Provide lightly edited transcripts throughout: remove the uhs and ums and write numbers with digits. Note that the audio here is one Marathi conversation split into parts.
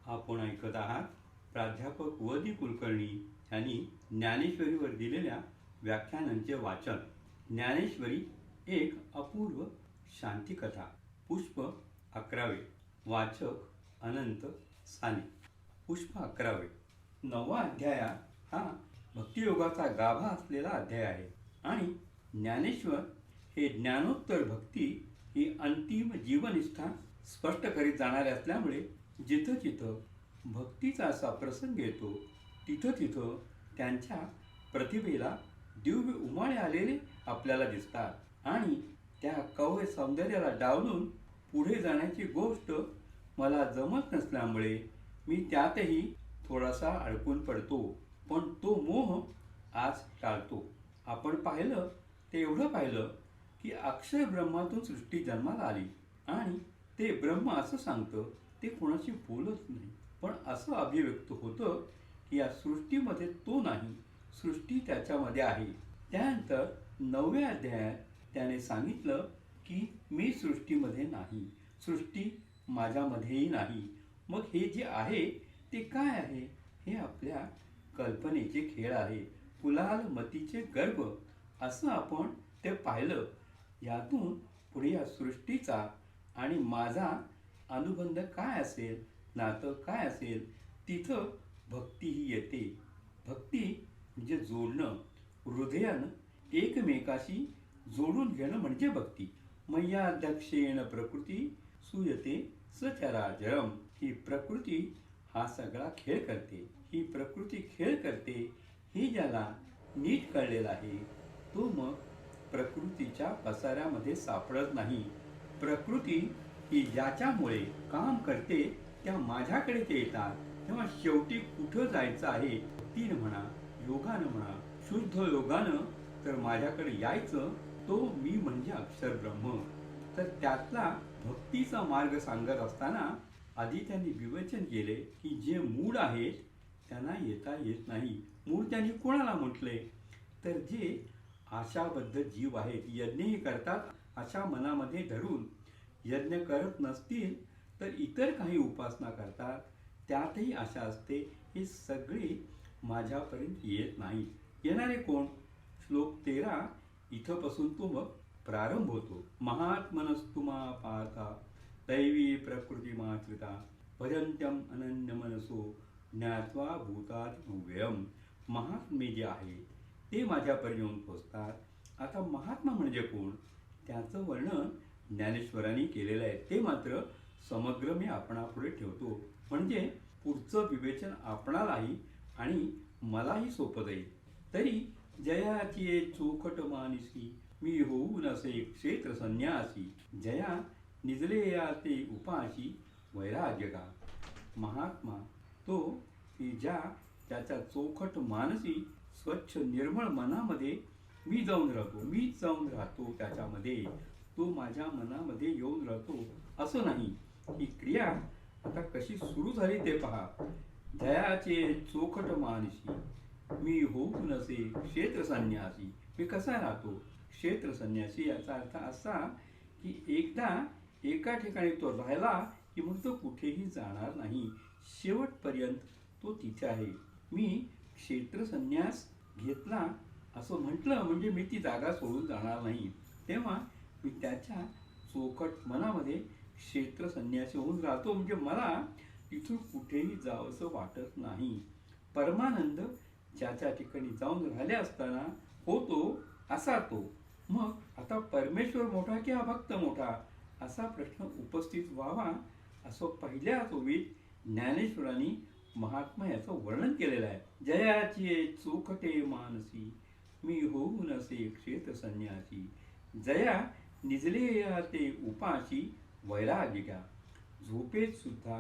आपण ऐकत आहात प्राध्यापक व.दी. कुलकर्णी यांनी ज्ञानेश्वरीवर दिलेल्या व्याख्यानांचे वाचन. ज्ञानेश्वरी एक अपूर्व शांतिकथा. पुष्प 11. वाचक अनंत साने. पुष्प 11. 9वा अध्याय हा भक्तियोगाचा गाभा असलेला अध्याय आहे आणि ज्ञानेश्वर हे ज्ञानोत्तर भक्ती ही अंतिम जीवनिष्ठा स्पष्ट करीत जाणारे असल्यामुळे जिथं जिथं भक्तीचा असा प्रसंग येतो तिथं तिथं त्यांच्या प्रतिभेला दिव्य उमाळे आलेले आपल्याला दिसतात आणि त्या काव्य सौंदर्याला डावलून पुढे जाण्याची गोष्ट मला जमत नसल्यामुळे मी त्यातही थोडासा अडकून पडतो, पण तो मोह आज टाळतो. आपण पाहिलं ते एवढं पाहिलं की अक्षर ब्रह्मातून सृष्टी जन्माला आली आणि ते ब्रह्म असं सांगतं ते कोणाशी बोलत नाही, पण असं अभिव्यक्त होतं की या सृष्टीमध्ये तो नाही, सृष्टी त्याच्यामध्ये आहे. त्यानंतर 9व्या अध्यायात त्याने सांगितलं की मी सृष्टीमध्ये नाही, सृष्टी माझ्यामध्येही नाही. मग हे जे आहे ते काय आहे? हे आपल्या कल्पनेचे खेळ आहे, कुलाल मतीचे गर्भ असं आपण ते पाहिलं. यातून पुढे या सृष्टीचा आणि माझा अनुबंध काय असेल, नातं काय असेल, तिथं भक्तीही येते. भक्ती म्हणजे जोडणं, हृदयानं एकमेकाशी जोडून घेणं म्हणजे भक्ती. मय्या दक्षेण प्रकृती सूयते सचराचरम. ही प्रकृती हा सगळा खेळ करते, ही प्रकृती खेळ करते हे ज्याला नीट कळलेलं आहे तो मग प्रकृतीच्या पसाऱ्यामध्ये सापडत नाही. प्रकृती ही ज्याच्यामुळे काम करते त्या माझ्याकडे ते येतात. तेव्हा शेवटी कुठं जायचं आहे, भक्तीनं म्हणा, योगानं म्हणा, शुद्ध योगानं तर माझ्याकडे यायचं. तो मी म्हणजे अक्षर ब्रह्म. तर त्यातला भक्तीचा मार्ग सांगत असताना आधी त्यांनी विवेचन केले की जे मूळ आहेत त्यांना येता येत नाही. मूळ त्यांनी कोणाला म्हटले तर जे आशाबद्ध जीव आहेत, यज्ञही करतात आशा मनामध्ये धरून, यज्ञ करत नसतील तर इतर काही उपासना करतात त्यातही आशा असते. हे सगळे माझ्यापर्यंत येत नाहीत. येणारे कोण? श्लोक 13 इथंपासून तो मग प्रारंभ होतो. महात्मनस्तुमा पार्था दैवी प्रकृतिमाश्रिता भजन्त्यम अनन्य मनसो ज्ञात्वा भूतात्मव्ययम. महात्मे जे आहे ते माझ्यापर्यंत येऊन पोचतात. आता महात्मा म्हणजे कोण त्याचं वर्णन ज्ञानेश्वरांनी केलेलं आहे. ते मात्र समग्र मी आपणापुढे ठेवतो, म्हणजे पुढचं विवेचन आपणालाही आणि मलाही सोपं जाईल. तरी जयाची चोखट मानसी मी होऊ नसे क्षेत्र संन्यासी. जया निजले या ते उपाशी वैराग्य का. महात्मा तो की त्याच्या चोखट मानसी स्वच्छ निर्मळ मनामध्ये मी जाऊन राहतो त्याच्यामध्ये, तो माझ्या मनामध्ये येऊन राहतो. असं नाही. ही क्रिया आता कशी सुरू झाली ते पहा. जयाचे चोखट मानसी मी होऊ नसे क्षेत्र संन्यासी. मी कसा राहतो? क्षेत्र संन्यासी. याचा अर्थ असा की एकदा एका ठिकाणी तो राहिला की मग तो कुठेही जाणार नाही, शेवटपर्यंत तो तिथे आहे. मी क्षेत्र संन्यास घेतला असं म्हटलं म्हणजे मी ती जागा सोडून जाणार नाही. तेव्हा मी त्याच्या चोखट मनामध्ये क्षेत्र संन्यासी होऊन राहतो, म्हणजे मला तिथून कुठेही जावंसं वाटत नाही. परमानंद ज्याच्या ठिकाणी जाऊन राहिले असताना होतो असा तो. मग आता परमेश्वर मोठा की हा भक्त मोठा असा प्रश्न उपस्थित व्हावा, असं पहिल्या ओळीत ज्ञानेश्वरांनी महात्मा याचं वर्णन केलेलं आहे. जयाची चोखटे मानसी मी होऊ नसे क्षेत्र संन्यासी. जया निजले या ते उपाशी वैराग्य का. झोपेत सुद्धा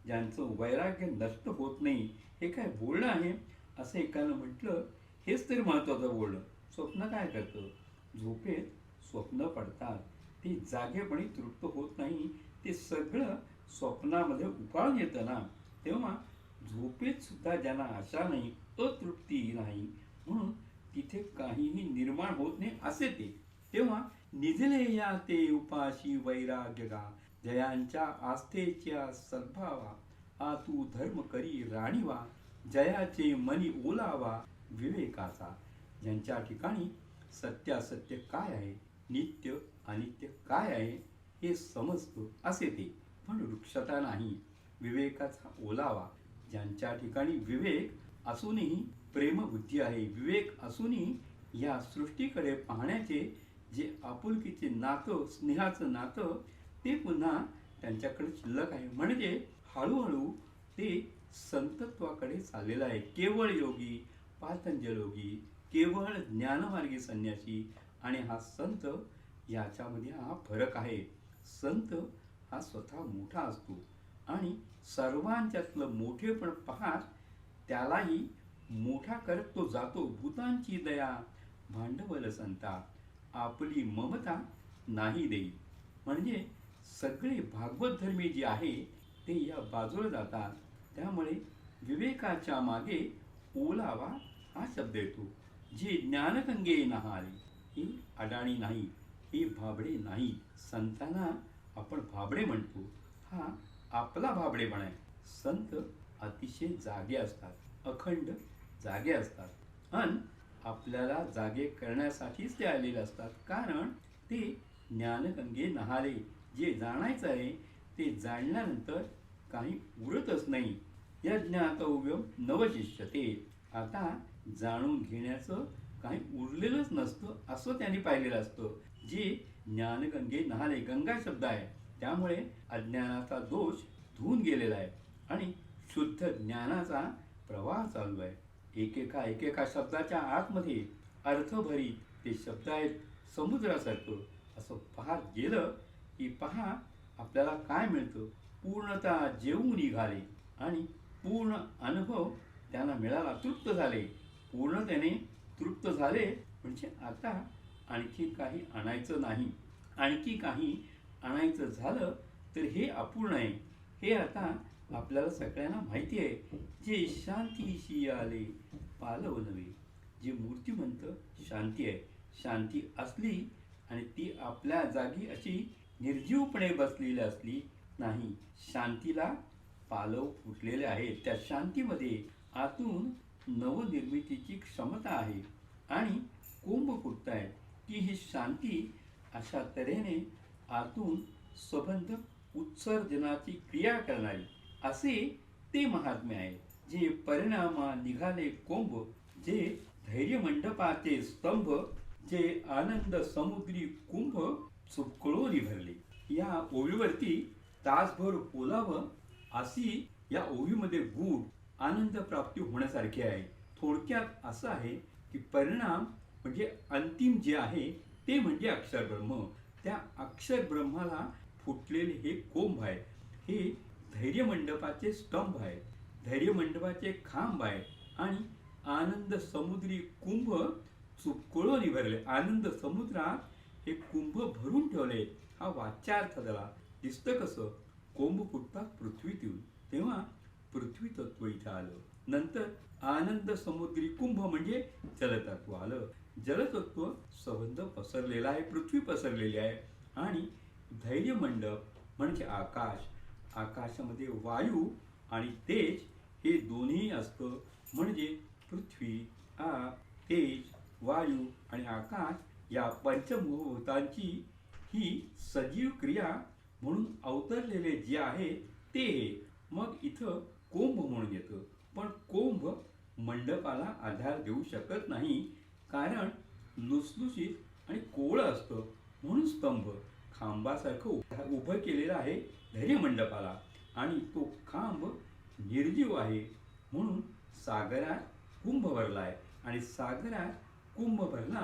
ज्यांचं वैराग्य नष्ट होत नाही, हे काय बोलणं आहे असं एकानं म्हटलं. हेच तरी महत्त्वाचं बोलणं. स्वप्न काय करतं? झोपेत स्वप्न पडतात, ते जागेपणी तृप्त होत नाही, ते सगळं स्वप्नामध्ये उकाळून येतं ना. तेव्हा झोपेत सुद्धा ज्यांना आशा नाही, अतृप्ती नाही, म्हणून तिथे काहीही निर्माण होत नाही असे ते. तेव्हा निजले या ते उपाशी वैराग्य का. जयांच्या आस्थेच्या सद्भावा आतू धर्म करी राणीवा, जयाचे मनी ओलावा विवेकाचा. ज्यांच्या ठिकाणी सत्यासत्य काय आहे, नित्य अनित्य काय आहे हे समजतं असे ते, पण वृक्षता नाही, विवेकाचा ओलावा. ज्यांच्या ठिकाणी विवेक असूनही प्रेमबुद्धी आहे, विवेक असूनही या सृष्टीकडे पाहण्याचे जे आपुलकीचे नातं, स्नेहाचं नातं, ते पुन्हा त्यांच्याकडे शिल्लक आहे. म्हणजे हळूहळू ते संतत्वाकडे चाललेलं आहे. केवळ योगी, पातंजल योगी, केवळ ज्ञानमार्गी संन्यासी आणि हा संत, याच्यामध्ये हा फरक आहे. संत हा स्वतः मोठा असतो आणि सर्वांच्यातलं मोठेपण पाहत त्यालाही मोठा करत तो जातो. भूतांची दया भांडवल संता, आपली ममता नाही देई. म्हणजे सगळे भागवत धर्मी जे आहे ते या बाजूला जातात. त्यामुळे विवेकाच्या मागे ओलावा हा शब्द येतो. जे ज्ञानगंगे नहाळे, ही अडाणी नाही, ही भाबडे नाही. संतांना आपण भाबडे म्हणतो, हा आपला भाबडेपणा आहे. संत अतिशय जागे असतात, अखंड जागे असतात आणि आपल्याला जागे करण्यासाठीच ते आलेले असतात. कारण ते ज्ञानगंगे नहाळे, जे जाणायचं आहे ते जाणल्यानंतर काही उरतच नाही. यज्ञातव्यम नवशिष्यते, आता जाणून घेण्याचं काही उरलेलंच नसतं असं त्यांनी पाहिलेलं असतं. जे ज्ञानगंगे नहाळे, गंगा शब्द आहे त्यामुळे अज्ञानाचा दोष धुवून गेलेला आहे आणि शुद्ध ज्ञानाचा प्रवाह चालू आहे. एकेका शब्दाच्या आतमध्ये अर्थभरी ते शब्द आहेत समुद्रासारखं. असं पाहत गेलं की पहा आपल्याला काय मिळतं. पूर्णता जेवून निघाले आणि पूर्ण अनुभव त्यांना मिळाला, तृप्त झाले. पूर्णतेने तृप्त झाले म्हणजे आता आणखी काही आणायचं नाही. आणखी काही आणायचं झालं तर हे अपूर्ण आहे, हे आता आपल्याला सगळ्यांना माहिती आहे. जे शांतीशी आले पालव नव्हे, जे मूर्तिमंत शांती आहे. शांती असली आणि ती आपल्या जागी अशी निर्जीवपणे बसलेली असली नाही. शांतीला पालव फुटलेले आहेत. त्या शांतीमध्ये आतून नवनिर्मितीची क्षमता आहे आणि कोंब फुटतायत की ही शांती अशा तऱ्हेने आतून सबंध उत्सर्जनाची क्रिया करणारी, असे ते महात्म्य आहे. जे परिणामा निघाले कोंब, जे धैर्य मंडपाचे स्तंभ, जे आनंद समुद्री कुंभ चुकळून भरले. या ओळीवरती तासभर बोलावं अशी या ओळीमध्ये गूढ आनंद प्राप्ती होण्यासारखी आहे. थोडक्यात असं आहे की परिणाम म्हणजे अंतिम जे आहे ते म्हणजे अक्षर ब्रह्म. त्या अक्षर ब्रह्माला फुटलेले हे कोंभ आहे, हे धैर्य मंडपाचे स्तंभ आहे, धैर्य मंडपाचे खांब आहे आणि आनंद समुद्री कुंभ चुकळून भरले. आनंद समुद्रात हे कुंभ भरून ठेवले. हा वाच्यार्थ झाला. दिसतं कसं, कोंभ फुटतात पृथ्वीतून, तेव्हा पृथ्वी तत्व इथं आलं. नंतर आनंद समुद्री कुंभ म्हणजे जलतत्व आलं. जलतत्व संबंध पसरलेला आहे, पृथ्वी पसरलेली आहे. आणि धैर्य मंडप म्हणजे आकाश, आकाशामध्ये वायू आणि तेज हे दोन्ही असतं. म्हणजे पृथ्वी, आग, तेज, वायू आणि आकाश या पंचभूतांची ही सजीव क्रिया म्हणून अवतरलेले जे आहे ते. मग इथं कोंभ म्हणून येतं, पण कोंभ मंडपाला आधार देऊ शकत नाही, कारण लुसलुशीत आणि कोवळं असतं. म्हणून स्तंभ खांबासारखं उभं केलेलं आहे धैर्य मंडपाला आणि तो खांब निर्जीव आहे. म्हणून सागरात कुंभ भरला आहे आणि सागरात कुंभ भरला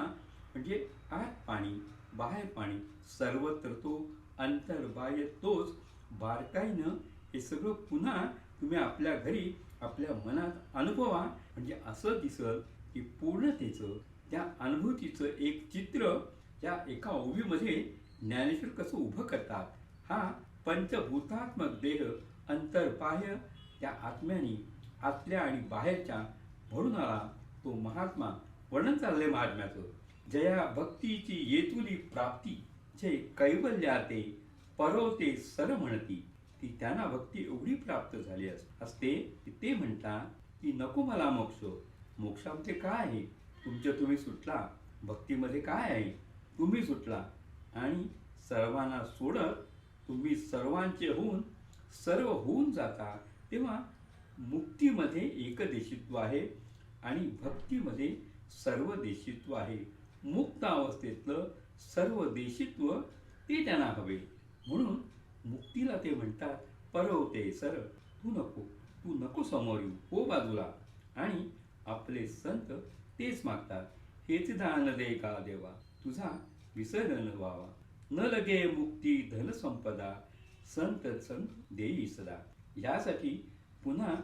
म्हणजे आत पाणी बाहेर पाणी, सर्वत्र तो, अंतर बाह्य तोच. बारकाईनं हे सगळं पुन्हा तुम्ही आपल्या घरी आपल्या मनात अनुभवा. म्हणजे असं दिसल की पूर्णतेचं, त्या अनुभूतीचं एक चित्र त्या एका ओवीमध्ये ज्ञानेश्वर कसं उभं करतात. हा पंचभूतात्मक देह अंतर बाह्य त्या आत्म्याने आतल्या आणि बाहेरच्या भरून आला तो महात्मा. वर्णन चाललंय महात्म्याचं. जया भक्तीची येतुली प्राप्ती, जे कैवल्याते परवते सर म्हणती. ती त्यांना भक्ती एवढी प्राप्त झाली असते की ते म्हणतात की नको मला मोक्ष. मोक्षामध्ये काय आहे? तुमच्या तुम्ही सुटला. भक्तीमध्ये काय आहे? तुम्ही सुटला आणि सर्वांना सोडत तुम्ही सर्वांचे होऊन सर्व होऊन जाता. तेव्हा मुक्तीमध्ये एकदेशित्व आहे आणि भक्तीमध्ये सर्वदेशित्व आहे. मुक्त अवस्थेतलं सर्वदेशित्व ते त्यांना हवे. म्हणून मुक्तीला ते म्हणतात परवते सर, तू नको समोर येऊ, हो बाजूला. आणि आपले संत तेच मागतात, हेच दान दे का देवा, तुझा विसर न व्हावा. न लगे मुक्ती धन संपदा, संत संग देई सदा. यासाठी पुन्हा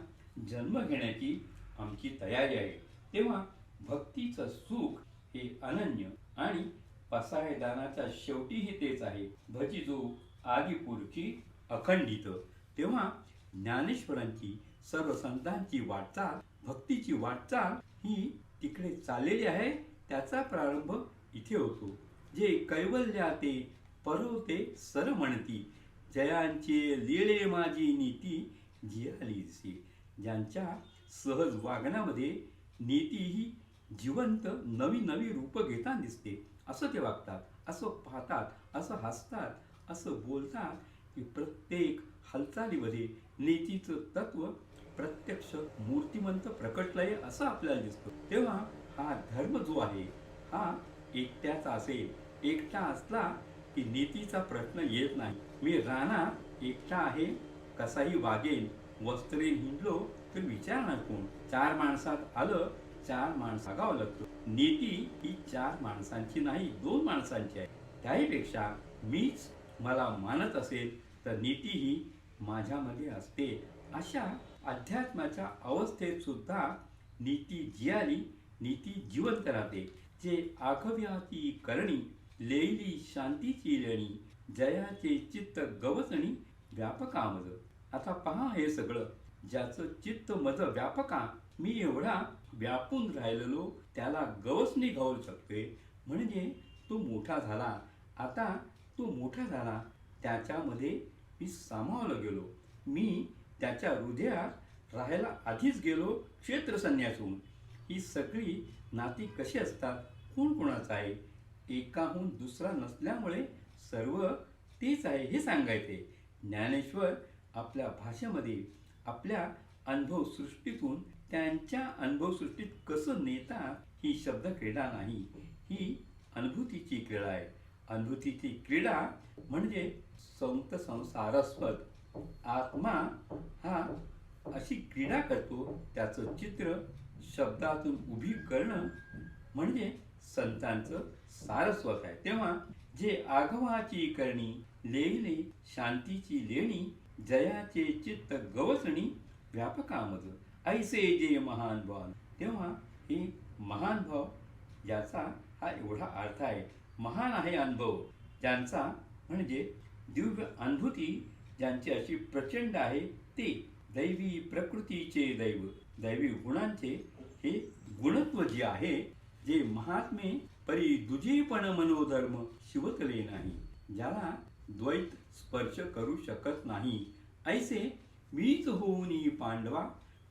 जन्म घेण्याची आमची तयारी आहे. तेव्हा भक्तीचं सुख हे अनन्य आणि पसायदानाच्या शेवटीही तेच आहे. भजिजो आदिपुरुषी अखंडित. तेव्हा ज्ञानेश्वरांची सर्व संतांची वाटचाल, भक्तीची वाटचाल ही तिकडे चाललेली आहे. त्याचा प्रारंभ इथे होतो. जे कैवल्याते परवते सर म्हणती, जयांचे लिळे माझी नीती जियाली दिसे. ज्यांच्या सहज वागण्यामध्ये नीती ही जिवंत नवी नवी रूप घेताना दिसते. असं ते वागतात, असं पाहतात, असं हसतात, असं बोलतात की प्रत्येक हालचालीमध्ये नीतीचं तत्व प्रत्यक्ष मूर्तिमंत प्रकटलंय असं आपल्याला दिसतं. तेव्हा हा धर्म जो आहे हा एकट्याचा असेल. एकटा असला की नीतीचा प्रश्न येत नाही. मी रानात एकटा आहे, कसाही वागेल, वस्त्रेन हिंडलो तर विचारणार कोण? चार माणसात आलं, चार माणसं आगावं लागतं. नीती ही चार माणसांची नाही, दोन माणसांची आहे. त्याहीपेक्षा मीच मला मानत असेल तर नीती ही माझ्यामध्ये असते. अशा अध्यात्माच्या अवस्थेत सुद्धा नीती जियाली, नीती जिवंत राहते. जे आघव्याती करणी, लेली शांतीची लेणी, जयाचे चित्त गवसणी व्यापकामज. आता पहा हे सगळं, ज्याचं चित्त मज व्यापका, मी एवढा व्यापून राहिलेलो त्याला गवसणी घालू शकते. म्हणजे तो मोठा झाला. आता तो मोठा झाला, त्याच्यामध्ये मी सामावलं गेलो. मी त्याच्या हृदयात राहायला आधीच गेलो क्षेत्रसन्यास होऊन. ही सगळी नाती कशी असतात? कोण कोणाचं आहे? एकाहून दुसरा नसल्यामुळे सर्व तेच आहे हे सांगायचे. ज्ञानेश्वर आपल्या भाषेमध्ये आपल्या अनुभवसृष्टीतून त्यांच्या अनुभवसृष्टीत कसं नेतात ही शब्दक्रीडा नाही, ही अनुभूतीची क्रीडा आहे. अनुभूतीची क्रीडा म्हणजे संत संसारस्पद. आत्मा हा अशी क्रीडा करतो, त्याचं चित्र शब्दातून उभी करणं म्हणजे संतांचं सारस्वत आहे. तेव्हा जे आघवाची करणी, लेली शांतीची लेणी, जयाचे चित्त गवसणी व्यापकामज, ऐसे जे महान भाव. तेव्हा हे महान भाव याचा हा एवढा अर्थ आहे. महान आहे अनुभव ज्यांचा, म्हणजे दिव्य अनुभूती ज्यांची अशी प्रचंड आहे, ते दैवी प्रकृतीचे दैव, दैवी गुणांचे हे गुणत्व जे आहे, जे महात्मे परी दुजे पण मनोधर्म शिवतले नाही, ज्याला द्वैत स्पर्श करू शकत नाही. ऐसे मीच होऊनी पांडवा,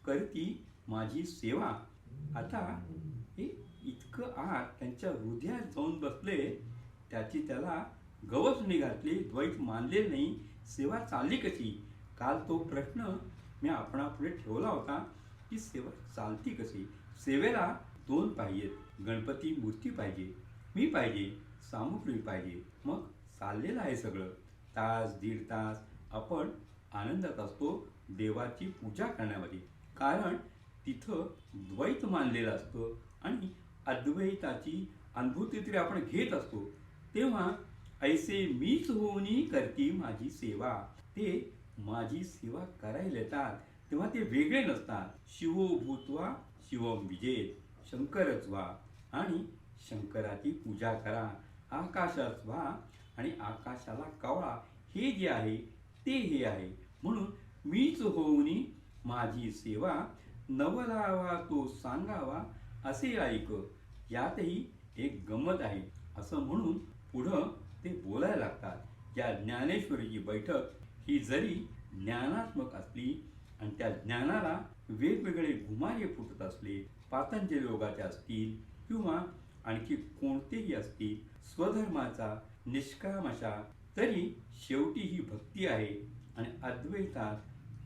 करती माझी सेवा. आता हे इतकं आत त्यांच्या हृदयात जाऊन बसले, त्याची त्याला गवसणी घातली, द्वैत मानले नाही, सेवा चालली कशी? काल तो प्रश्न मी आपणापुढे ठेवला होता की सेवा चालती कशी? सेवेला दोन पाहिजेत, गणपती मूर्ती पाहिजे, मी पाहिजे, सामुग्री पाहिजे, मग चाललेलं आहे सगळं. तास दीड तास आपण आनंदात असतो देवाची पूजा करण्यामध्ये, कारण तिथं द्वैत मानलेलं असतं आणि अद्वैताची अनुभूती तरी आपण घेत असतो. तेव्हा ऐसे मीच होऊनी करती माझी सेवा, ते माझी सेवा करायला येतात तेव्हा ते वेगळे नसतात. शिवो भूत्वा शिवम विजेत, शंकरच व्हा आणि शंकराची पूजा करा. आकाशात व्हा आणि आकाशाला कवळा. हे जे आहे ते हे आहे. म्हणून मीच होऊनी माझी सेवा, नवलावा तो सांगावा असे ऐक. यातही एक गंमत आहे. असं म्हणून पुढं ते बोलायला लागतात. या ज्ञानेश्वरीची बैठक ही जरी ज्ञानात्मक असली आणि त्या ज्ञानाला वेगवेगळे घुमारे फुटत असले, पातंजली योगाचे असतील किंवा आणखी कोणतेही असतील, स्वधर्माचा निष्काम अशा, तरी शेवटी ही भक्ती आहे. आणि अद्वैतात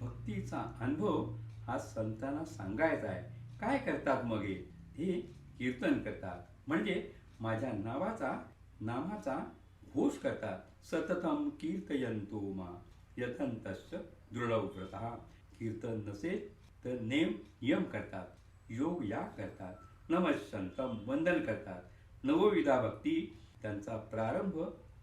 भक्तीचा अनुभव हा संतांना सांगायचा आहे. काय करतात मग हे कीर्तन करतात, म्हणजे माझ्या नामाचा घोष करतात. सततम कीर्तयंतो मा यतंतश्च दृढव्रतः. कीर्तन नसेल तर नियम करतात, योग या करतात, नमस्संतम वंदन करतात. नवविधा भक्ती त्यांचा प्रारंभ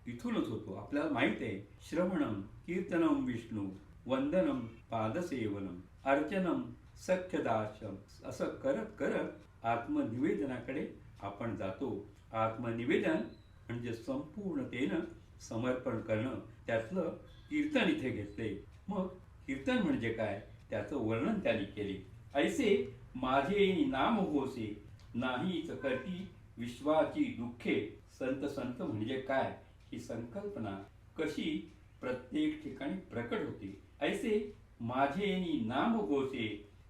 इथूनच होतो. आपल्याला माहित आहे, श्रवणम कीर्तनम विष्णू वंदनम पादसेवनम अर्चनम सख्यदाशम, असं करत करत आत्मनिवेदनाकडे आपण जातो. आत्मनिवेदन म्हणजे संपूर्णतेनं समर्पण करणं, त्यातलं कीर्तन इथे घेतले. मग कीर्तन म्हणजे काय, त्याचं वर्णन त्यांनी केले. ऐसे माझे नाम होसे नाहीच करती विश्वाची दुःखे. संत म्हणजे काय, ही संकल्पना कशी प्रत्येक ठिकाणी प्रकट होते. ऐसे माझे नाम होसे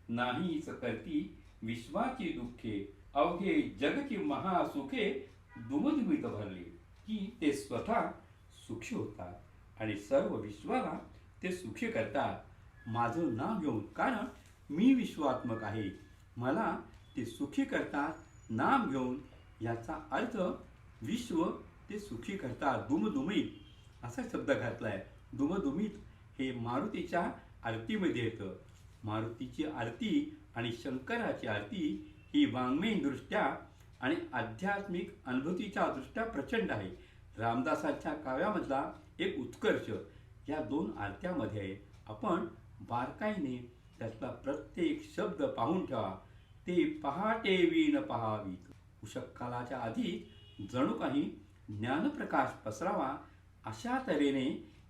नाहीच करती विश्वाची दुःखे. अवघे जगची महासुखे दुमदुमीत भरले, की ते स्वतः सुखी होतात आणि सर्व विश्वाला ते सुखी करतात. माझं नाव घेऊन, कारण मी विश्वात्मक आहे, मला ते सुखी करतात. नाम घेऊन याचा अर्थ विश्व ते सुखी करतात. दुमदुमीत असा शब्द घातलाय. दुमदुमीत हे मारुतीच्या आरतीमध्ये येतं. मारुतीची आरती आणि शंकराची आरती ही वाङ्मयदृष्ट्या आणि आध्यात्मिक अनुभूतीच्या दृष्ट्या प्रचंड आहे. रामदासांच्या काव्यामधला एक उत्कर्ष या दोन आरत्यामध्ये आहे. आपण बारकाईने त्यातला प्रत्येक शब्द पाहून ठेवा. ते पहाटे वीण पहावीत. उषःकालाच्या आधी जणू काही ज्ञानप्रकाश पसरावा, अशा तऱ्हेने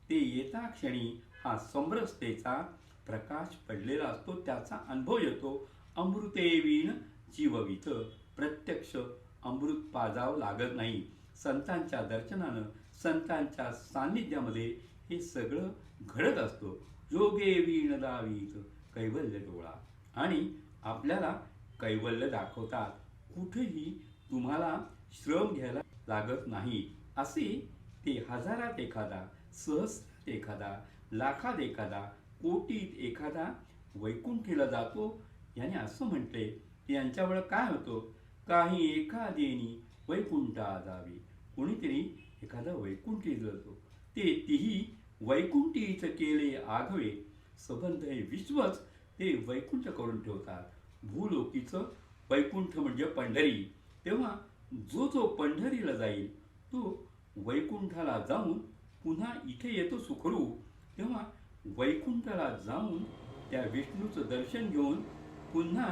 ते येता क्षणी हा समरसतेचा प्रकाश पडलेला असतो, त्याचा अनुभव येतो. अमृते वीण जीववित. प्रत्यक्ष अमृत पाजावं लागत नाही. संतांच्या दर्शनानं, संतांच्या सान्निध्यामध्ये हे सगळं घडत असतं. योगे वीण लावीत कैवल्य डोळा. आणि आपल्याला कैवल्य दाखवतात. कुठेही तुम्हाला श्रम घ्यायला लागत नाही. असे ते हजारात एखादा, सहस्रात एखादा, लाखात एखादा, कोटीत एखादा वैकुंठीला जातो. याने असं म्हटले की यांच्यामुळे काय होतं, काही एखादेनी वैकुंठा जावे. कोणीतरी एखादा वैकुंठी जातो, ते तीही वैकुंठीच केले आघवे. संबंध हे विश्वच ते वैकुंठ करून ठेवतात. भूलोकीचं वैकुंठ म्हणजे पंढरी. तेव्हा जो पंढरीला जाईल तो वैकुंठाला जाऊन पुन्हा इथे येतो सुखरूप. तेव्हा वैकुंठाला जाऊन त्या विष्णूचं दर्शन घेऊन पुन्हा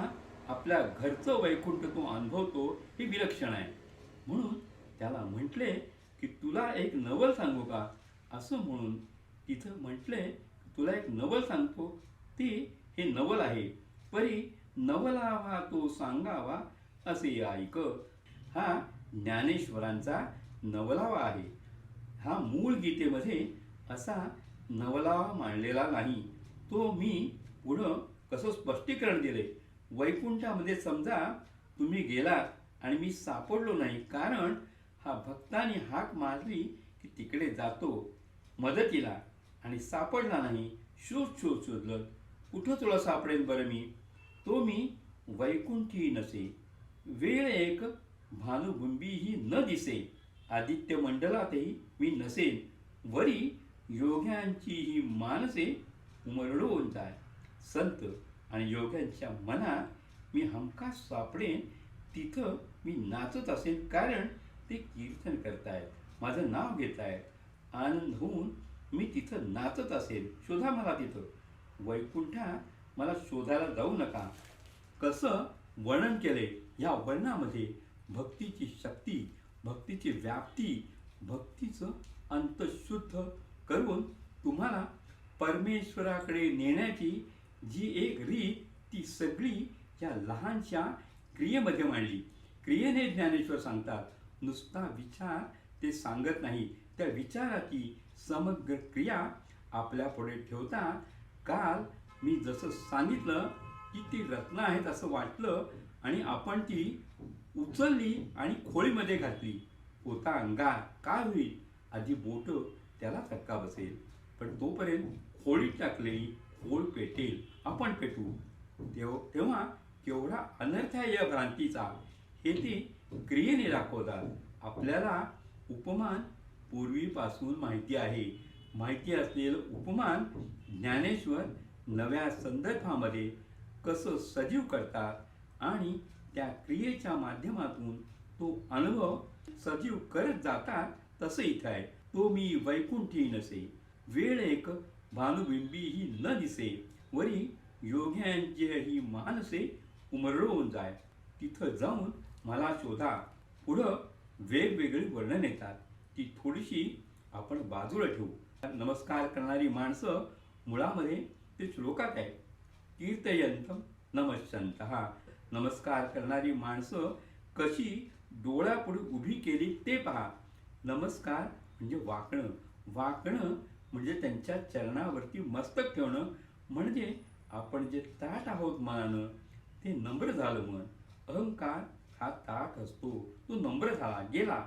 आपल्या घरचं वैकुंठ तो अनुभवतो. हे विलक्षण आहे. म्हणून त्याला म्हटले की तुला एक नवल सांगू का, असं म्हणून तिथं म्हटले तुला एक नवल सांगतो. ते हे नवल आहे. परी नवलावा तो सांगावा असे ऐक. हा ज्ञानेश्वरांचा नवलावा आहे. हा मूळ गीतेमध्ये असा नवलावा मांडलेला नाही. तो मी पुढं कसं स्पष्टीकरण दिले. वैकुंठामध्ये समजा तुम्ही गेलात आणि मी सापडलो नाही, कारण हा भक्तांनी हाक मारली की तिकडे जातो मदतीला, आणि सापडला नाही. शोधलं, कुठं तुला सापडेल बरं मी. तो मी वैकुंठी नसे, वेळ एक भानुबिंबीही न दिसे. आदित्य मंडलातही मी नसेन, वरी योग्यांची ही मानसे उमरडून जाय. संत आणि योग्यांच्या मनात मी हमखास सापडेन. तिथं मी नाचत असेल, कारण ते कीर्तन करतायत, माझं नाव घेत आहेत. आनंद होऊन मी तिथं नाचत असेल. शोधा मला तिथं. वैकुंठात मला शोधायला जाऊ नका. कसं वर्णन केले. या वर्णामध्ये भक्तीची शक्ती, भक्तीची व्याप्ती, भक्तीचं अंतःशुद्ध करून तुम्हाला परमेश्वराकडे नेण्याची जी एक रीत, ती सगळी या लहानशा क्रियेमध्ये मांडली. क्रियेने ज्ञानेश्वर सांगतात. नुसता विचार ते सांगत नाही. त्या विचाराची समग्र क्रिया आपल्या पुढे ठेवतात काल मी जसं सांगितलं की ती रत्न आहेत असं वाटलं आणि आपण ती उचलली आणि खोळीमध्ये घातली. पोता अंगार काय होईल? आधी बोट त्याला चटका बसेल, पण तोपर्यंत खोळीत टाकलेली खोळ पेटेल, आपण पेटू. तेव्हा केवढा अनर्थ आहे या भ्रांतीचा हे ती क्रियेने दाखवतात. आपल्याला उपमान पूर्वीपासून माहिती आहे. माहिती असलेलं उपमान ज्ञानेश्वर नव्या संदर्भामध्ये कसं सजीव करतात आणि त्या क्रियेच्या माध्यमातून तो अनुभव सजीव करत जातात तसं इथं आहे. तो मी वैकुंठी नसे, वेळ एक भानुबिंबी ही न दिसे, वरी योग्यांचे ही मानसे उमरळून जाय. तिथं जाऊन मला शोधा. पुढं वेगवेगळी वर्णन येतात, ती थोडीशी आपण बाजूला ठेवू. नमस्कार करणारी माणसं मुळामध्ये ते श्लोकात आहे. कीर्तयंतम नमश्चंतः. नमस्कार करणारी माणसं कशी डोळ्यापुढे उभी केली ते पहा. नमस्कार म्हणजे वाकणं, वाकणं म्हणजे त्यांच्या चरणावरती मस्तक ठेवणं, म्हणजे आपण जे ताट आहोत मनानं ते नम्र झालं मन. अहंकार हा ताट असतो, तो नम्र झाला, गेला.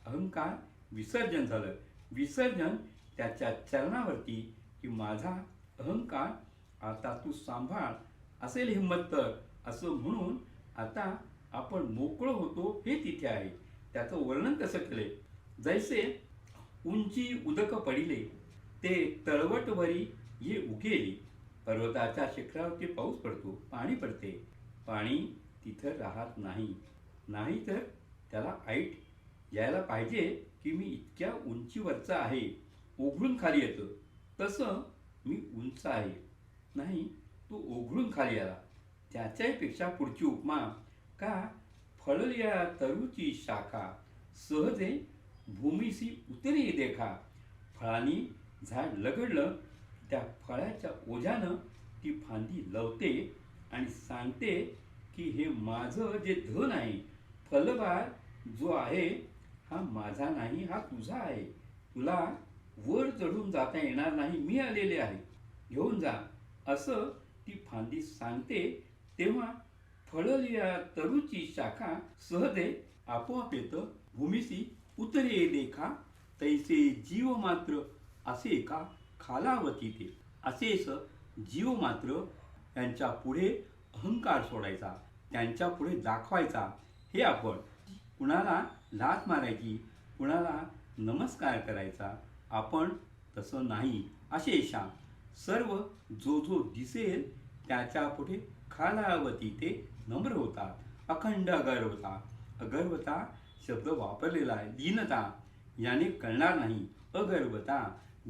अहंकार विसर्जन झालं. विसर्जन त्याच्या चरणावरती की माझा अहंकार आता तू सांभाळ, असेल हिंमत तर, असं म्हणून आता आपण मोकळं होतो हे तिथे आहे. त्याचं वर्णन कसं केले? जैसे उंची उदक पडिले ते तळवटवरी ये उगेली. पर्वताच्या शिखरावरती पाऊस पडतो, पाणी पडते, पाणी तिथं राहत नाही. नाही तर त्याला ऐट यायला पाहिजे की मी इतक्या उंचीवरचा आहे, ओघळून खाली येतो. तसं मी उंच आहे, नाही तो ओघळून खाली आला. त्याच्याही पेक्षा पुढची उपमा का फळल्या तरुची शाखा सहजे भूमीसी उतरी देखा. फळांनी झाड लगडलं, त्या फळाच्या ओझ्यानं ती फांदी लवते आणि सांगते की हे माझं जे धन आहे, फलभार जो आहे हा माझा नाही, हा तुझा आहे. तुला वर चढून जाता येणार नाही, मी आलेले आहे, घेऊन जा, असं ती फांदी सांगते. तेव्हा फळल्या तरुची शाखा सहजे आपोआप येतं. भूमीसी उतरे देखा तैसे जीव मात्र असे का खालावती ते. असेच जीव मात्र यांच्या पुढे अहंकार सोडायचा, त्यांच्या पुढे दाखवायचा. हे आपण कुणाला लाथ मारायची, कुणाला नमस्कार करायचा, आपण तसं नाही. अशेषा सर्व जो जो दिसेल त्याच्या पुढे खालावती ते नम्र होतात. अखंड अगर्वता. अगर्वता शब्द वापरलेला आहे. दीनता याने कळणार नाही. अगर्वता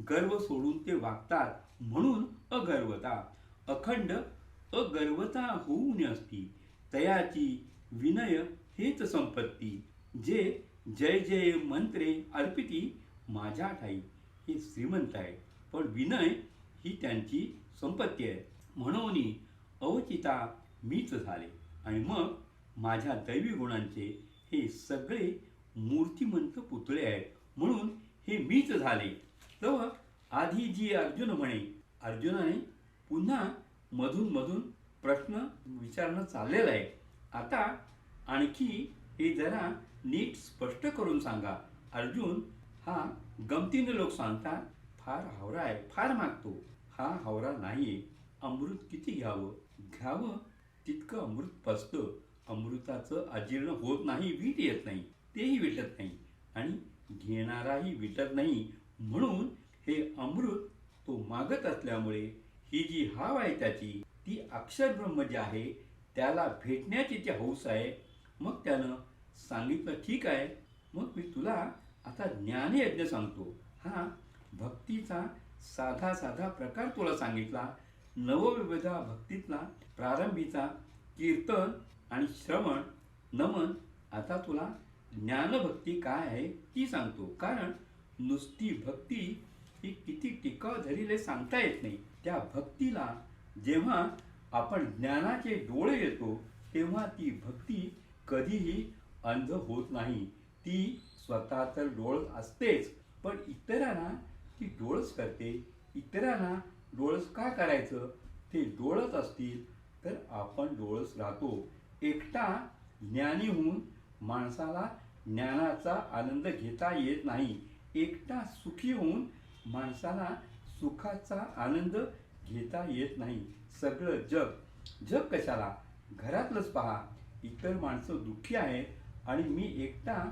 गर्व सोडून ते वागतात म्हणून अगर्वता. अखंड अगर्वता होऊन असती तयाची विनय हेच संपत्ती. जे जय जय मंत्रे अर्पिती माझ्या ठाई, हे श्रीमंत आहे, पण विनय ही त्यांची संपत्ती आहे. म्हणून अवचिता मीच झाले आणि मग माझ्या दैवी गुणांचे हे सगळे मूर्तिमंत पुतळे आहेत, म्हणून हे मीच झाले. तर आधी जी अर्जुन म्हणे, अर्जुनाने पुन्हा मधून मधून प्रश्न विचारणं चाललेलं आहे. आता आणखी हे जरा नीट स्पष्ट करून सांगा. अर्जुन हा गमतीने लोक सांगतात फार हावरा आहे, फार मागतो. हा हावरा नाहीये. अमृत किती घ्यावं, घ्यावं तितकं अमृत पचतं. अमृताचं अजीर्ण होत नाही, वीट येत नाही, तेही विटत नाही आणि घेणाराही विटत नाही. म्हणून हे अमृत तो मागत असल्यामुळे ही जी हाव आहे त्याची, ती अक्षर ब्रह्म जे आहे त्याला भेटण्याची जी हौस आहे. मग त्यानं सांगितलं ठीक आहे, मग मी तुला आता ज्ञानयज्ञ सांगतो. हा भक्तीचा साधा साधा प्रकार तुला सांगितला. नवविविधा भक्तीतला प्रारंभीचा कीर्तन आणि श्रवण नमन. आता तुला ज्ञानभक्ती काय आहे ती सांगतो. कारण नुसती भक्ती ही किती टिकाव धरीले सांगता येत नाही. त्या भक्तीला जेव्हा आपण ज्ञानाचे डोळे येतो तेव्हा ती भक्ती कधीही अंध होत नाही. ती स्वतः तर डोळ असतेच, पण इतरांना ती डोळस करते, इतरांना डोळस का करायचं? ते डोळस असतील तर आपण डोळस राहतो. एकटा ज्ञानी होऊन माणसाला ज्ञानाचा आनंद घेता येत नाही. एकटा सुखी होऊन माणसाला सुखाचा आनंद घेता येत नाही. सगळं जग जग कशाला? घरातलंच पहा. इतर माणसं दुःखी आहेत आणि मी एकटा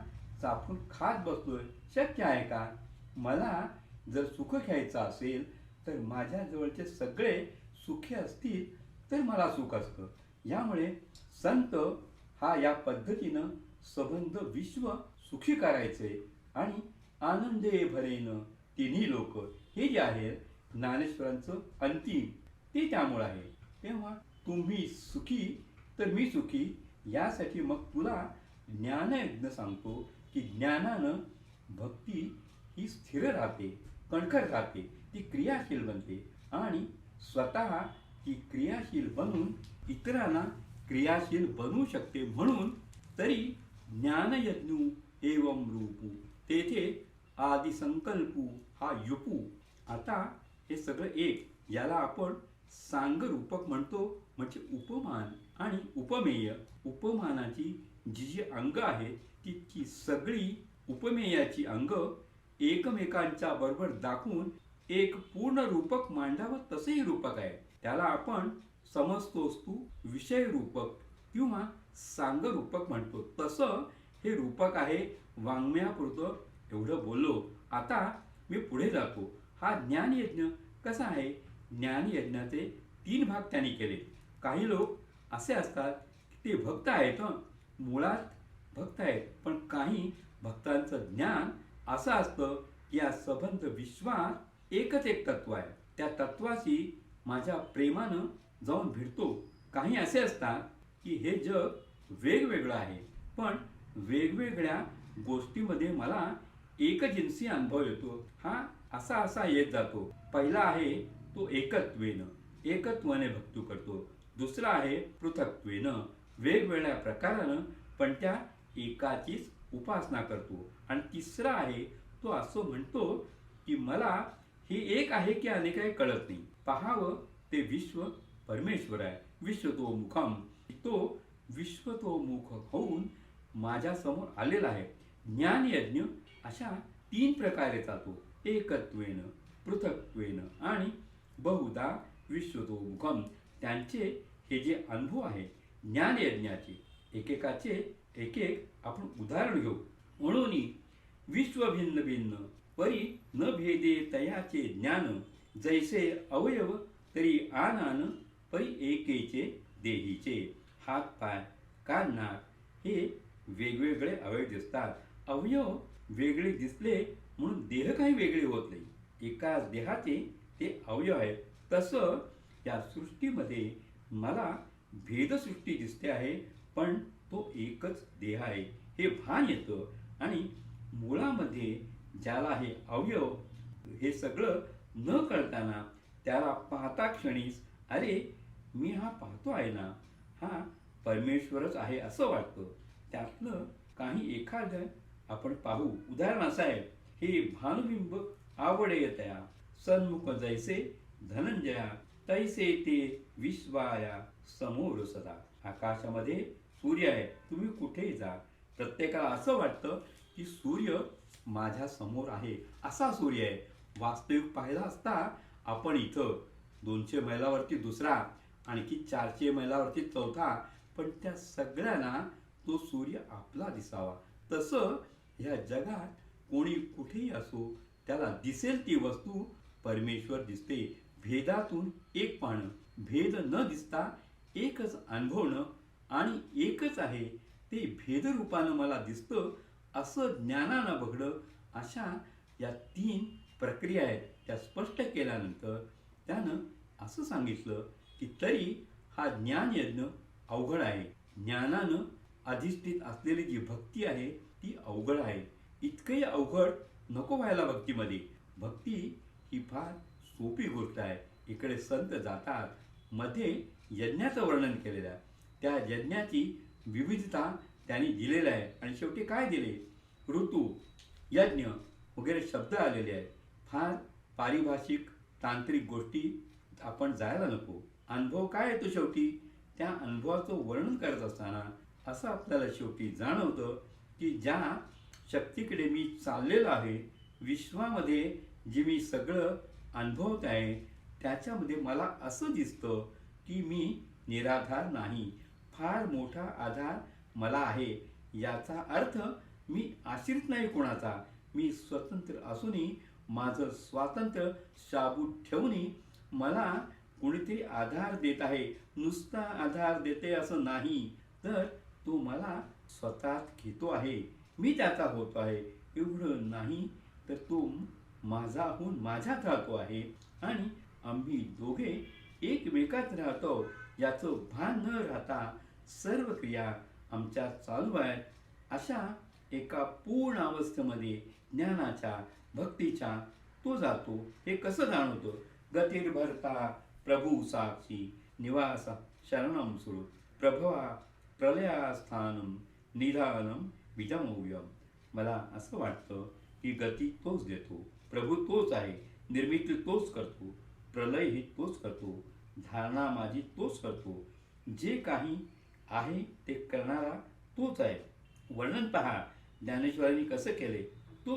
चापून खात बसतोय. शक्य आहे का? मला जर सुख घ्यायचं असेल तर माझ्या जवळचे सगळे सुखी असतील तर मला सुख असतं. यामुळे संत हा या पद्धतीनं संबंध विश्व सुखी करायचे आणि आनंदे भरेन तिन्ही लोक, हे जे आहे ज्ञानेश्वरांचं अंतिम, ते त्यामुळे आहे. तेव्हा तुम्ही सुखी तर मी सुखी, यासाठी मग तुला ज्ञानयज्ञ सांगतो की ज्ञानानं भक्ती ही स्थिर राहते, कणखर राहते, ती क्रियाशील बनते आणि स्वतः ती क्रियाशील बनून इतरांना क्रियाशील बनवू शकते. म्हणून तरी ज्ञानयज्ञू एवं रूपू, तेथे आदिसंकल्पू हा युपू. आता हे सगळं एक, याला आपण सांगरूपक म्हणतो, म्हणजे उपमान आणि उपमेय. उपमानाची जी जी अंग आहेत तितकी सगळी उपमेयाची अंग एकमेकांच्या बरोबर दाखवून एक पूर्ण रूपक मांडावं, तसेही रूपक आहे. त्याला आपण समजतोस्तू विषय रूपक किंवा सांगरूपक म्हणतो. तसं हे रूपक आहे. वाङ्मयापुरतं एवढं बोललो. आता मी पुढे जातो. हा ज्ञानयज्ञ कसा आहे? ज्ञानयज्ञाचे 3 भाग त्यांनी केले. काही लोक असे असतात की ते भक्त आहेत, मुळात भक्त आहेत, पण काही भक्तांचं ज्ञान असं असतं की या संबंध विश्वात एकच एक तत्व आहे, त्या तत्वाशी माझ्या प्रेमानं जाऊन भिडतो. काही असे असतात की हे जग वेगवेगळं आहे, पण वेगवेगळ्या गोष्टीमध्ये मला एकजिन्सी अनुभव येतो. हा असा असा येत जातो. पहिला आहे तो एकत्वेनं, एकत्वाने भक्ती करतो. दुसरा आहे पृथक्त्वेनं, वेगवेगळ्या प्रकारानं पण त्या एकाचीच उपासना करतो. आणि तिसरा आहे तो असं म्हणतो की मला हे एक आहे की अनेक आहे कळत नाही. पाहावं ते विश्व परमेश्वर आहे. विश्वतो मुखम, तो विश्वतो मुख होऊन माझ्यासमोर आलेला आहे. ज्ञानयज्ञ अशा 3 प्रकारे जातो, एकत्वेनं, पृथक्त्वेनं आणि बहुधा विश्वतो मुखम. त्यांचे हे जे अनुभव आहे ज्ञानयज्ञाचे, एकेकाचे एक एक आपण उदाहरण घेऊ. म्हणून विश्व भिन्न भिन्न परी न भेदे तयाचे ज्ञान, जैसे अवयव तरी आनान परी एकेचे देहीचे. हात पाय कान नाक हे वेगवेगळे अवयव दिसतात. अवयव वेगळे दिसले म्हणून देह काही वेगळे होत नाही. एकाच देहाचे ते अवयव आहेत. तसं या सृष्टीमध्ये मला भेदसृष्टी दिसते आहे, पण तो एकच देह आहे हे भान येतं. आणि मुळामध्ये ज्याला हे अवयव हे सगळं न कळताना त्याला पाहता क्षणीच अरे मी हा पाहतो आहे ना, हा परमेश्वरच आहे असं वाटतं. त्यातलं काही एखादं आपण पाहू. उदाहरण असं आहे, हे भानुबिंब आवडे तया सन्मुख जैसे धनंजया, तैसे ते विश्वाया समोर सदा. आकाशामध्ये सूर्य आहे, तुम्ही कुठेही जा, प्रत्येकाला असं वाटतं की सूर्य माझ्या समोर आहे, असा सूर्य आहे. वास्तविक पाहिला असता आपण इथं 200 मैलावरती दुसरा, आणखी 400 मैलावरती चौथा, पण त्या सगळ्यांना तो सूर्य आपला दिसावा. तसं ह्या जगात कोणी कुठेही असो त्याला दिसेल ती वस्तू परमेश्वर दिसते. भेदातून एक पाहणं, भेद न दिसता एकच अनुभवणं आणि एकच आहे ते भेदरूपानं मला दिसतं असं ज्ञानानं बघणं, अशा या 3 प्रक्रिया आहेत. त्या स्पष्ट केल्यानंतर त्यानं असं सांगितलं की तरी हा ज्ञानयज्ञ अवघड आहे. ज्ञानानं अधिष्ठित असलेली जी भक्ती आहे ती अवघड आहे. इतकंही अवघड नको व्हायला भक्तीमध्ये. भक्ती ही फार सोपी गोष्ट आहे. इकडे संत जातात, मध्ये यज्ञाचं वर्णन केलेलं आहे, त्या यज्ञाची विविधता त्यांनी दिलेलं आहे. आणि शेवटी काय दिले? ऋतू, यज्ञ वगैरे शब्द आलेले आहेत. फार पारिभाषिक तांत्रिक गोष्टी आपण जायला नको. अनुभव काय येतो शेवटी, त्या अनुभवाचं वर्णन करत असताना असं आपल्याला शेवटी जाणवतं की ज्या शक्तीकडे मी चाललेलो आहे, विश्वामध्ये जे मी सगळं अनुभवत आहे, त्याच्यामध्ये मला असं दिसतं की मी निराधार नाही, फार मोठा आधार मला आहे. याचा अर्थ मी आश्रित नाही कोणाचा, मी स्वतंत्र असूनही माझं स्वातंत्र्य शाबूत ठेवूनही मला कोणीतरी आधार देत आहे. नुसता आधार देते असं नाही, तर तो मला स्वतःत घेतो आहे, मी त्याचा होतो आहे. एवढं नाही तर तो माझाहून माझ्यात राहतो आहे आणि आम्ही दोघे एकमेकात राहतो याचं भान न राहता सर्व क्रिया आमच्या चालू आहेत. अशा एका पूर्ण अवस्थेमध्ये ज्ञानाच्या, भक्तीच्या तो जातो. हे कसं जाणवतो? गतिर्भरता प्रभू साक्षी निवास शरणम सुरू प्रभवा प्रलयास्थानम निधानम विजमव्यम. मला असं वाटतं की गती तोच देतो, प्रभू तोच आहे, निर्मिती तोच करतो, प्रलय ही तोच करतो, धारणा माझी तोच करतो, जे काही आहे ते करणारा तोच आहे. वर्णन पहा ज्ञानेश्वरांनी कसं केले. तो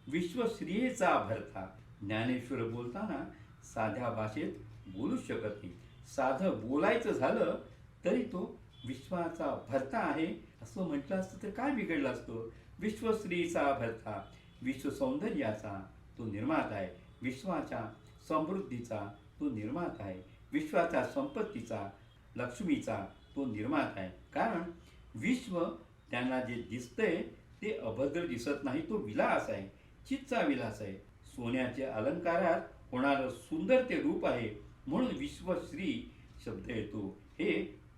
विश्वश्रियेचा भरता. ज्ञानेश्वर बोलताना साध्या भाषेत बोलूच शकत नाही. साधं बोलायचं झालं तरी तो विश्वाचा भरता आहे असं म्हटलं असतं तर काय बिघडलं असतं. विश्वश्रीचा भरता, विश्व सौंदर्याचा तो निर्माता आहे, विश्वाच्या समृद्धीचा तो निर्माता आहे, विश्वाच्या संपत्तीचा, लक्ष्मीचा तो निर्माता आहे. कारण विश्व त्यांना जे दिसतंय ते अभद्र दिसत नाही, तो विलास आहे, चित्तचा विलास आहे. सोन्याचे अलंकारात होणारं सुंदर ते रूप आहे, म्हणून विश्वश्री शब्द येतो. हे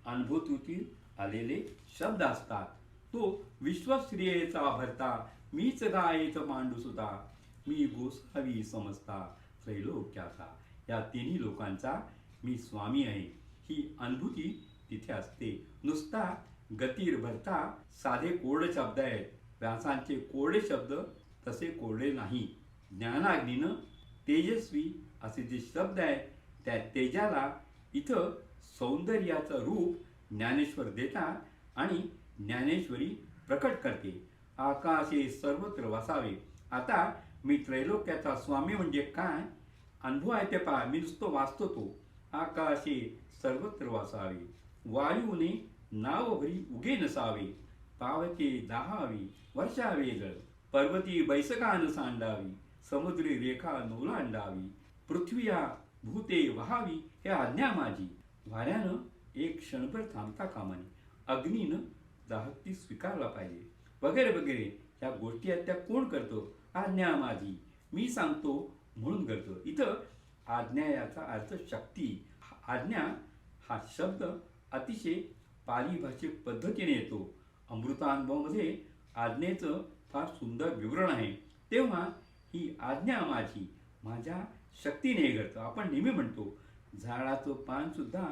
अनुभूतीतील आलेले शब्द असतात. तो विश्वश्रियेचा भरता, मीच गायेच मांडूसुता, मी गोसावी समजता त्रैलोक्याचा. या तिन्ही लोकांचा मी स्वामी आहे, ही अनुभूती तिथे असते. नुसता गतीर भरता साधे कोरडे शब्द आहेत. व्यासांचे कोरडे शब्द तसे कोरडे नाही. ज्ञानाग्नीनं तेजस्वी असे जे शब्द आहेत, त्या तेजाला इथं सौंदर्याचं रूप ज्ञानेश्वर देतात आणि ज्ञानेश्वरी प्रकट करते. आकाशे सर्वत्र वसावे. आता मी त्रैलोक्याचा स्वामी म्हणजे काय अनुभव आहे ते पहा. मी नुसतं वाचतो तो. आकाशे सर्वत्र वसावे, वायूने नावभरी उगे नसावे, पावके दाहावी वर्षावे जळ, पर्वती बैसकान सांडावी, समुद्री रेखा नोलांडावी, पृथ्वीया भूते वहावी हे आज्ञा माझी. वाऱ्यानं एक क्षणभर थांबता कामा नये, अग्नीनं दाहकती स्वीकारला पाहिजे, वगैरे वगैरे. या गोष्टी आहेत त्या कोण करतो? आज्ञा माझी, मी सांगतो म्हणून करतो. इथं आज्ञा याचा अर्थ शक्ती. आज्ञा हा शब्द अतिशय पाली भाषिक पद्धतीने येतो. अमृतानुभवामध्ये आज्ञेचं फार सुंदर विवरण आहे. तेव्हा ही आज्ञा माझी, माझ्या शक्तीने हे घडतं. आपण नेहमी म्हणतो झाडाचं पान सुद्धा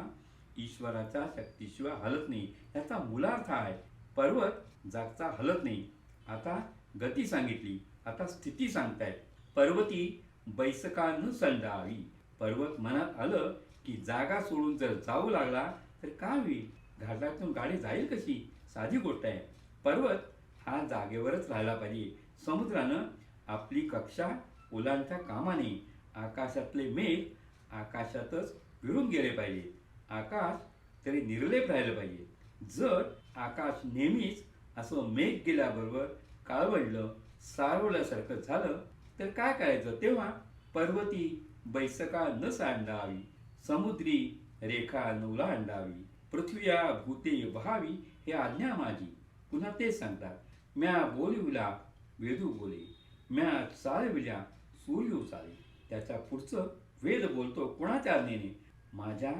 ईश्वराच्या शक्तीशिवाय हलत नाही, याचा मूलार्थ आहे. पर्वत जागचा हलत नाही. आता गती सांगितली, आता स्थिती सांगतायत. पर्वती बैसका न संडावी. पर्वत मनात आलं की जागा सोडून जर जाऊ लागला तर काय होईल? घाटातून गाडी जाईल कशी? साधी गोष्ट आहे. पर्वत हा जागेवरच राहायला पाहिजे. समुद्रानं आपली कक्षा ओलांडता कामा नये. आकाशातले मेघ आकाशातच विरून गेले पाहिजे. आकाश तरी निर्लेप राहिलं पाहिजे. जर आकाश नेहमीच असं मेघ गेल्याबरोबर काळवडलं, सारवल्यासारखं झालं तर काय करायचं? तेव्हा पर्वती बैसका न सांडावी, समुद्री रेखा नौला अंडावी, पृथ्वीया भूते वहावी हे आज्ञा माझी. पुन्हा तेच सांगतात. म्या बोलिवला वेदू बोले, म्या चालविल्या सूर्य चाले. त्याच्या पुढचं वेद बोलतो कोणाच्या आज्ञेने? माझ्या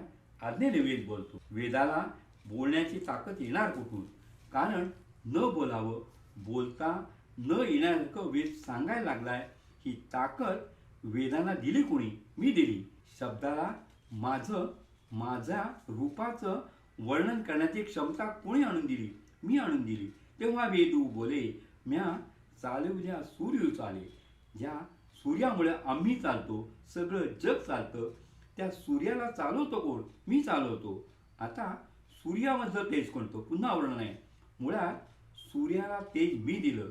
आज्ञेने वेद बोलतो. वेदाला बोलण्याची ताकद येणार कुठून? कारण न बोलावं, बोलता न येण्यासारखं वेद सांगायला लागलाय. ही ताकद वेदांना दिली कोणी? मी दिली. शब्दाला माझ्या रूपाचं वर्णन करण्याची क्षमता कोणी आणून दिली? मी आणून दिली. तेव्हा वेदू बोले, म्या चालविल्या सूर्य चाले. ज्या सूर्यामुळे आम्ही चालतो, सगळं जग चालतं. त्या सूर्याला चालवतो कोण? मी चालवतो. आता सूर्यामधलं तेज कोणतं? पुन्हा वर्णन आहे. मुळात सूर्याला तेज मी दिलं,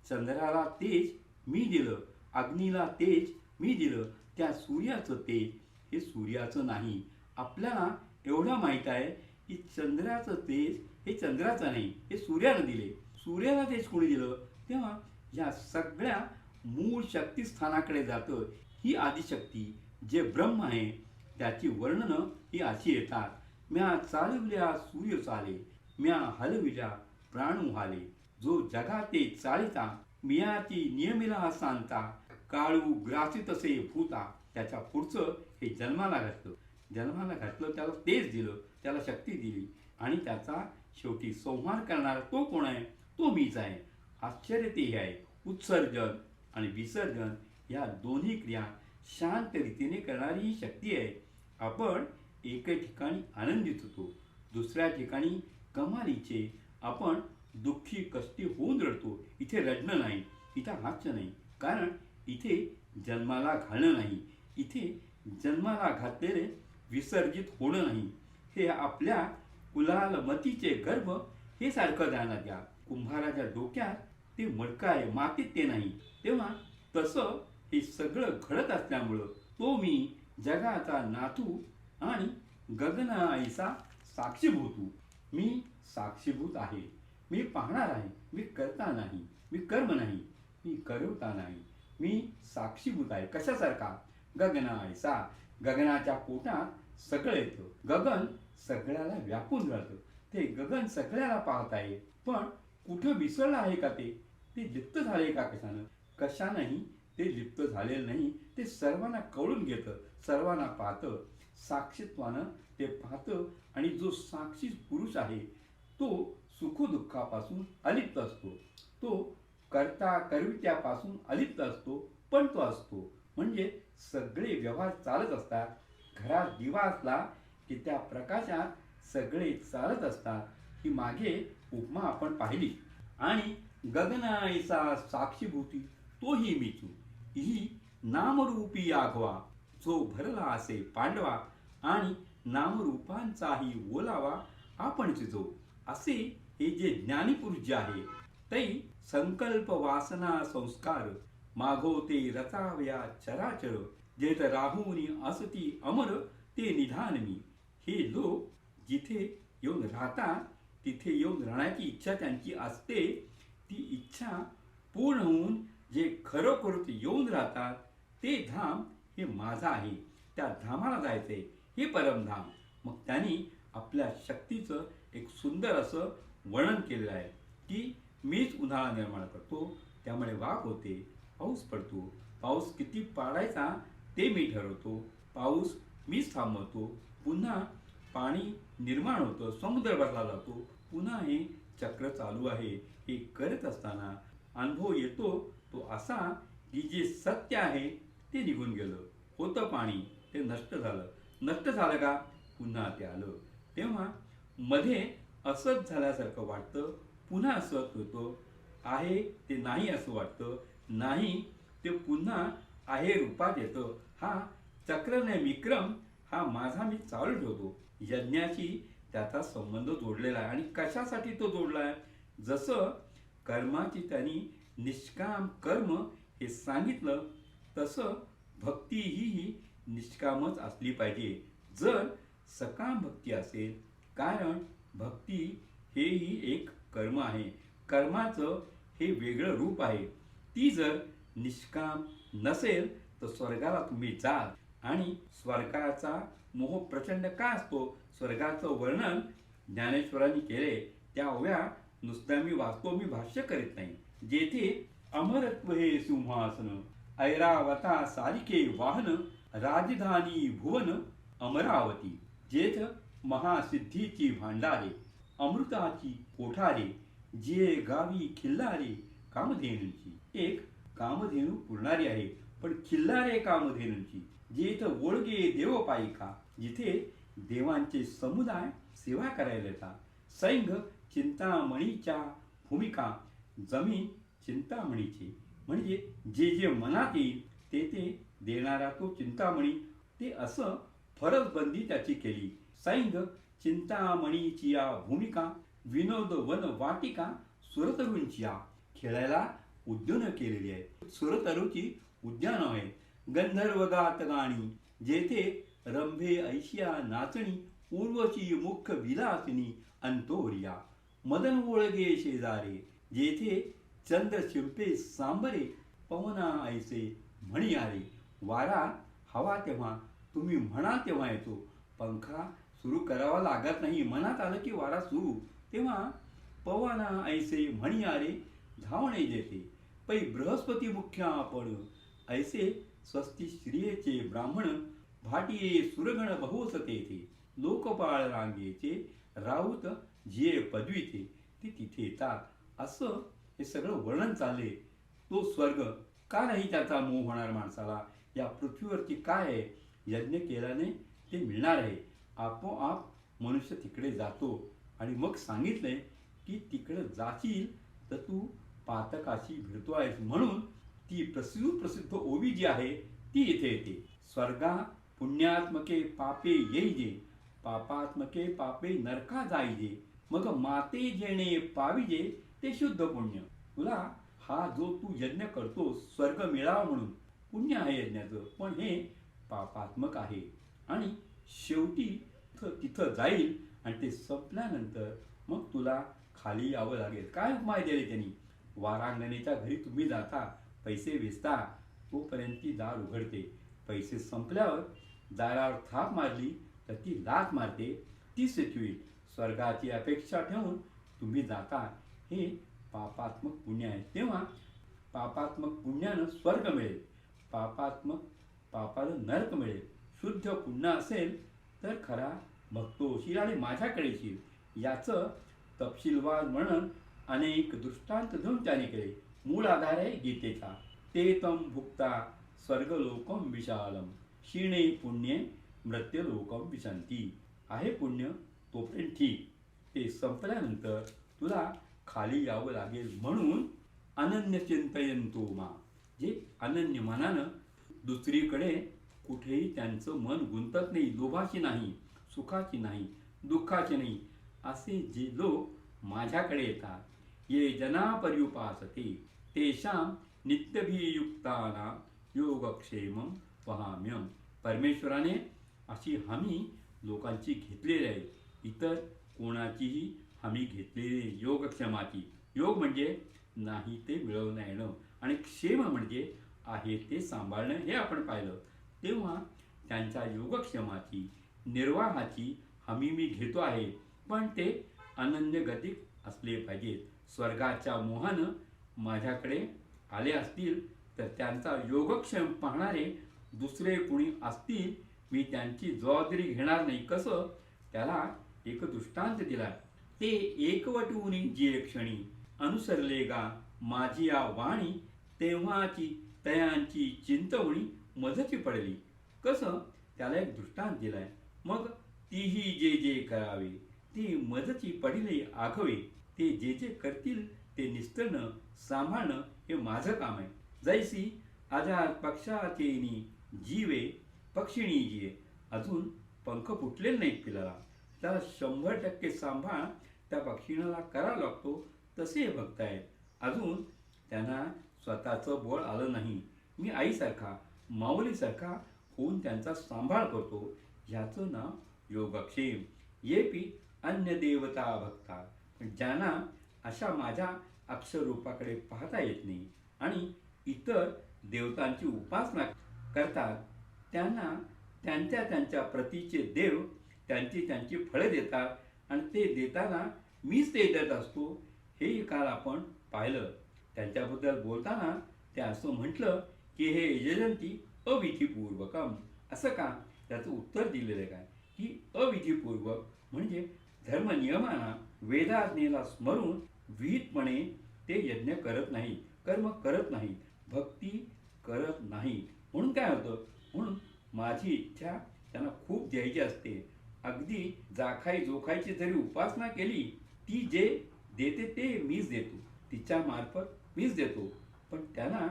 चंद्राला तेज मी दिलं, अग्नीला तेज मी दिलं. त्या सूर्याचं तेज हे सूर्याचं नाही. आपल्याला एवढं माहीत आहे की चंद्राचं तेज हे चंद्राचं नाही, हे सूर्यानं दिले. सूर्याला तेज कोणी दिलं? तेव्हा या सगळ्या मूळ शक्तिस्थानाकडे जातं. ही आदिशक्ती जे ब्रह्म आहे त्याची वर्णनं ही अशी येतात. म्या चालविल्या सूर्य चाले, म्या हलविल्या प्राण उहाले. जो जगाते चालिता, मियाची नियमिला सांगता, काळू ग्रासित असे भूता. त्याच्या पुढचं हे जन्माला घातलं. जन्माला घातलं, त्याला तेज दिलं, त्याला शक्ती दिली आणि त्याचा शेवटी संहार करणारा तो कोण आहे? तो मीच आहे. आश्चर्य ते हे आहे, उत्सर्जन आणि विसर्जन या दोन्ही क्रिया शांत रीतीने करणारी ही शक्ती आहे. आपण एके ठिकाणी आनंदित होतो, दुसऱ्या ठिकाणी कमालीचे आपण दुःखी कष्टी होऊन रडतो. इथे रडणं नाही, इथं हास्य नाही, कारण इथे जन्माला घालणं नाही, इथे जन्माला घातलेले विसर्जित होणं नाही. हे आपल्या कुलालमतीचे गर्भ हे सारखं ध्यानात घ्या. कुंभाराच्या डोक्यात ते मडकं आहे, मातीत ते नाही. तेव्हा तसं हे सगळं घडत असल्यामुळं तो मी जगाचा नातू आणि गगनाईचा साक्षीभूत. मी साक्षीभूत आहे, मी पाहणार आहे, मी करता नाही, मी कर्म नाही, मी करवता नाही. मी साक्षीभूत आहे. कशासारखा? गगनाईचा. गगनाच्या पोटात सगळं येतं. गगन सगळ्याला व्यापून राहतं. ते गगन सगळ्याला पाहत आहे, पण कुठं विसरलं आहे का? ते लिप्त झाले का? कशानंही ते लिप्त झालेलं नाही. ते सर्वांना कळून घेतं, सर्वांना पाहतं, साक्षीत्वानं ते पाहतं. आणि जो साक्षी पुरुष आहे तो सुखदुःखापासून अलिप्त असतो. तो करता करवित्यापासून अलिप्त असतो, पण तो असतो. म्हणजे सगळे व्यवहार चालत असतात. घरात दिवा असला की त्या प्रकाशात सगळे चालत असतात. ही मागे उपमा आपण पाहिली. आणि गगनाईचा साक्षीभूती तोही मीचू. ही नामरूपी आघवा, जो भरला असे पांडवा, आणि नामरूपांचाही ओलावा आपण जो. असे हे जे ज्ञानीपुरुष जे आहे तै संकल्प वासना संस्कार मागोते रचाव्या चराचर. जेथ राहुनी असती अमर ते निधान मी. हे लोक जिथे येऊन राहतात तिथे येऊन राहण्याची इच्छा त्यांची असते. ती इच्छा पूर्ण होऊन जे खरोखरच येऊन राहतात ते धाम हे माझं आहे. त्या धामाला जायचंय, हे परमधाम. मग त्यांनी आपल्या शक्तीचं एक सुंदर असं वर्णन केलेलं आहे की मीच उन्हाळा निर्माण करतो, त्यामुळे वाफ होते, पाऊस पडतो, पाऊस किती पाडायचा ते मी ठरवतो, पाऊस मीच थांबवतो, पुन्हा पाणी निर्माण होतं, समुद्र भरला जातो, पुन्हा हे चक्र चालू आहे. हे करत असताना अनुभव येतो तो असा की जे सत्य आहे ते निघून गेलं. होतं पाणी, ते नष्ट झालं. नष्ट झालं का? पुन्हा ते आलं. तेव्हा मध्ये असत झाल्यासारखं वाटतं, पुन्हा असत होतं. आहे ते नाही असं वाटतं, नाही ते पुन्हा आहे रूपात येतं. हा चक्रने विक्रम हा माझा मी चालू ठेवतो. यज्ञाशी त्याचा संबंध जोडलेला आहे. आणि कशासाठी तो जोडला आहे? जसं कर्माची त्यांनी निष्काम कर्म हे सांगितलं, तसं भक्ती ही निष्कामच असली पाहिजे. जर सकाम भक्ती असेल, कारण भक्ती हेही एक कर्म आहे, कर्माचं हे वेगळं रूप आहे. ती जर निष्काम नसेल तर स्वर्गाला तुम्ही जाल. आणि स्वर्गाचा मोह प्रचंड का असतो? स्वर्गाचं वर्णन ज्ञानेश्वरांनी केले. त्या ओव्या नुसत्या मी वाचतो, मी भाष्य करीत नाही. जेथे अमरत्व हे सिंहासन, ऐरावता सारिके वाहन, राजधानी भुवन अमरावती. जेथ महासिद्धीची भांडारे, अमृताची कोठारे, जे गावी खिल्लारे कामधेनूंची. एक कामधेनू पुरणारी आहे, पण खिल्लारे कामधेनूंची. जेथ ओळगे देवपायिका, जिथे देवांचे समुदाय सेवा करायला येतात. सैंघ चिंतामणीच्या भूमिका, जमीन चिंतामणीची. म्हणजे जे जे मनात येईल ते देणारा तो चिंतामणी, ते असं फरसबंदी त्याची केली. सैंग चिंतामणीची या भूमिका, विनोद वन वाटिका सुरतरूंची खेळायला उद्यानं केलेली आहेत. सुरतरूची उद्यानं आहेत. गंधर्व गात गाणी, जेथे रंभे ऐशिया नाचणी, उर्वशी मुख्य विलासिनी अंतोरिया. मदन ओळगे शेजारे, जेथे चंद्र शिंपे सांबरे, पवना ऐसे म्हणी आले. वारा हवा तेव्हा, तुम्ही म्हणा तेव्हा येतो. पंखा सुरू करावा लागत नाही, मनात आलं की वारा सुरू. तेव्हा पवना ऐसे म्हणी आले, धावणे देते. पै बृहस्पती मुख्य आपण, ऐसे स्वस्ती श्रियेचे ब्राह्मण. भाटिये सुरगण बहुस तेथे, लोकपाळ रांगेचे राऊत जिये पदवीचे, ते तिथे येतात. असं हे सगळं वर्णन चालले. तो स्वर्ग का नाही त्याचा मोह होणार माणसाला? या पृथ्वीवरती काय आहे? यज्ञ केल्याने ते मिळणार आहे. आपोआप मनुष्य तिकडे जातो. आणि मग सांगितलंय की तिकडे जाशील तर तू पातकाशी भिडतो आहेस. म्हणून ती प्रसिद्ध ओवी जी आहे ती इथे येते. स्वर्गा पुण्यात्मके पापे येईजे, पापात्मके पापे नरका जाईजे. मग माते जेणे पाविजे, ते शुद्ध पुण्य. तुला हा जो तू यज्ञ करतो स्वर्ग मिळावा म्हणून पुण्य आहे यज्ञाचं, पण हे पापात्मक आहे. आणि शेवटी तिथं जाईल आणि ते संपल्यानंतर मग तुला खाली यावं लागेल. काय उपाय दिले त्यांनी? वारांगणेच्या घरी तुम्ही जाता, पैसे वेचता, तोपर्यंत ती दार उघडते. पैसे संपल्यावर दारावर थाप मारली तर ती लाथ मारते, ती सेतवी. स्वर्गाची अपेक्षा ठेवून तुम्ही जाता. हे पापात्मक पुण्य आहे. तेव्हा पापात्मक पुण्यानं स्वर्ग मिळेल, पापानं नरक मिळेल. शुद्ध पुण्य असेल तर खरा भक्त होशील आणि माझ्याकडे येशील. याचं तपशीलवार वर्णन अनेक दृष्टांत देऊन त्याने केले. मूळ आधार आहे गीतेचा. ते तम भुक्ता स्वर्गलोकम विशालम, क्षीणे पुण्ये मृत्युलोकम विशंती. आहे पुण्य तोपर्यंत ठीक, ते संपल्यानंतर तुला खाली यावं लागेल. म्हणून अनन्य चिंतयंतो मा, जे अनन्य मनानं दुसरीकडे कुठेही त्यांचं मन गुंतत नाही, लोभाची नाही, सुखाची नाही, दुःखाची नाही, असे जे लोक माझ्याकडे येतात. ये जना पर्युपासते तेषां नित्यभियुक्तानां योगक्षेमं वहाम्यहम्. परमेश्वराने अशी हमी लोकांची घेतलेली आहे. इतर कोणाचीही हमी घेतलेली योगक्षेमाची. योग म्हणजे नाही ते मिळवणं येणं आणि क्षेम म्हणजे आहे ते सांभाळणं, हे आपण पाहिलं. तेव्हा त्यांच्या योगक्षेमाची, निर्वाहाची हमी मी घेतो आहे, पण ते अनन्यगतिक असले पाहिजेत. स्वर्गाच्या मोहानं माझ्याकडे आले असतील तर त्यांचा योगक्षेम पाहणारे दुसरे कुणी असतील, मी त्यांची जबाबदारी घेणार नाही. कसं? त्याला एक दृष्टांत दिला. ते एकवटूनी जे क्षणी अनुसरले गा माझी या वाणी, तेव्हाची तयांची चिंतवणी मजची पडली. कसं? त्याला एक दृष्टांत दिलाय. मग तीही जे जे करावे ते मजची पडिले आघवे. ते जे जे करतील ते निस्तरणं सांभाळणं हे माझं काम आहे. जैसी आजार पक्षाचेनी जीवे पक्षिणी जिये. अजून पंख फुटलेले नाहीत पिलाला, त्याला 100% सांभाळ त्या पक्षीणाला करावा लागतो. तसे भक्त आहेत. अजून त्यांना स्वतःचं बळ आलं नाही. मी आईसारखा, माऊलीसारखा होऊन त्यांचा सांभाळ करतो. ह्याचं नाव योगक्षेम. ये पी अन्य देवता भक्ता. ज्यांना अशा माझ्या अक्षररूपाकडे पाहता येत नाही आणि इतर देवतांची उपासना करतात, त्यांना त्यांच्या त्यांच्या प्रतीचे देव त्यांची फळे देतात आणि ते देताना मीच ते देत असतो. हे काल आपण पाहिलं. त्यांच्याबद्दल बोलताना ते असं म्हटलं की हे यजंती अविधिपूर्वकम. असं का? त्याचं उत्तर दिलेलं काय की अविधिपूर्वक म्हणजे धर्मनियमांना, वेदाज्ञेला स्मरून विहितपणे ते यज्ञ करत नाही, कर्म करत नाही, भक्ती करत नाही. म्हणून काय होतं? म्हणून माझी इच्छा त्यांना खूप द्यायची असते. अगदी जाखाई जोखायची जरी उपासना केली, ती जे देते ते मीच देतो, तिच्या मार्फत मीच देतो. पण त्यांना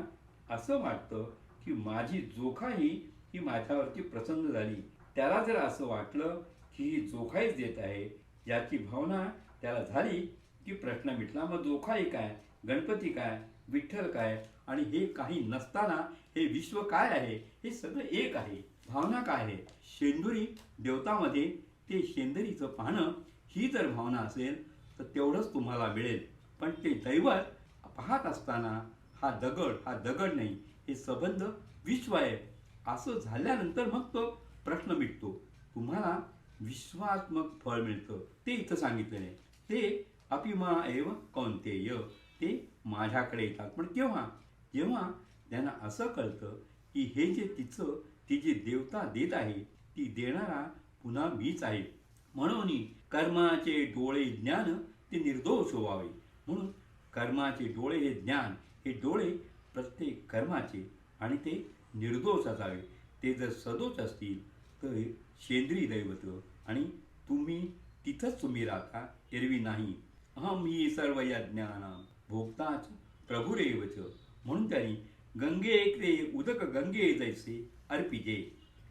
असं वाटतं की माझी जोखाही ही माझ्यावरती प्रसन्न झाली. त्याला जर असं वाटलं की ही जोखाईच देत आहे, याची भावना त्याला झाली की प्रश्न मिटला. मग जोखाई काय, गणपती काय, विठ्ठल काय आणि हे काही नसताना हे विश्व काय आहे, हे सगळं एक आहे. भावना काय आहे, शेंदुरी देवतामध्ये ते शेंदरीचं पानं ही जर भावना असेल तर तेवढंच तुम्हाला मिळेल. पण ते दैवत पाहत असताना हा दगड नाही, हे संबंध विश्व आहे असं झाल्यानंतर मग तो प्रश्न मिटतो. तुम्हाला विश्वात्मक फळ मिळतं, ते इथं सांगितलेलं आहे. ते अपिमा एव कौंतेय, ते माझ्याकडे येतात. पण केव्हा, जेव्हा त्यांना असं कळतं की हे जे ती जी देवता देत आहे, ती देणारा पुन्हा मीच आहे. म्हणून कर्माचे डोळे ज्ञान ते निर्दोष व्हावे. म्हणून कर्माचे डोळे हे ज्ञान, हे डोळे प्रत्येक कर्माचे आणि ते निर्दोष असावे. ते जर सदोष असतील तर शेंद्री दैवत आणि तिथंच तुम्ही राहता, एरवी नाही. अहम ही सर्व यज्ञाना भोगताच प्रभुरेवच. म्हणून त्यांनी गंगे एकले उदक गंगे जैसे अर्पिजे,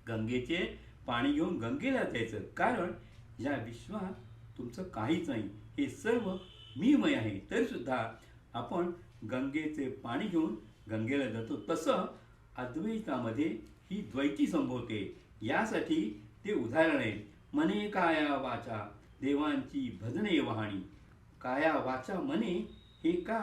गंगेचे पाणी घेऊन गंगेला जायचं. कारण या विश्वात तुमचं काहीच नाही, हे सर्व मीमय आहे. तरी सुद्धा आपण गंगेचे पाणी घेऊन गंगेला जातो. तसं अद्वैतामध्ये ही द्वैती संभवते. यासाठी ते उदाहरण आहे. मने काया वाचा देवांची भजने वाहणी. काया वाचा मने हे का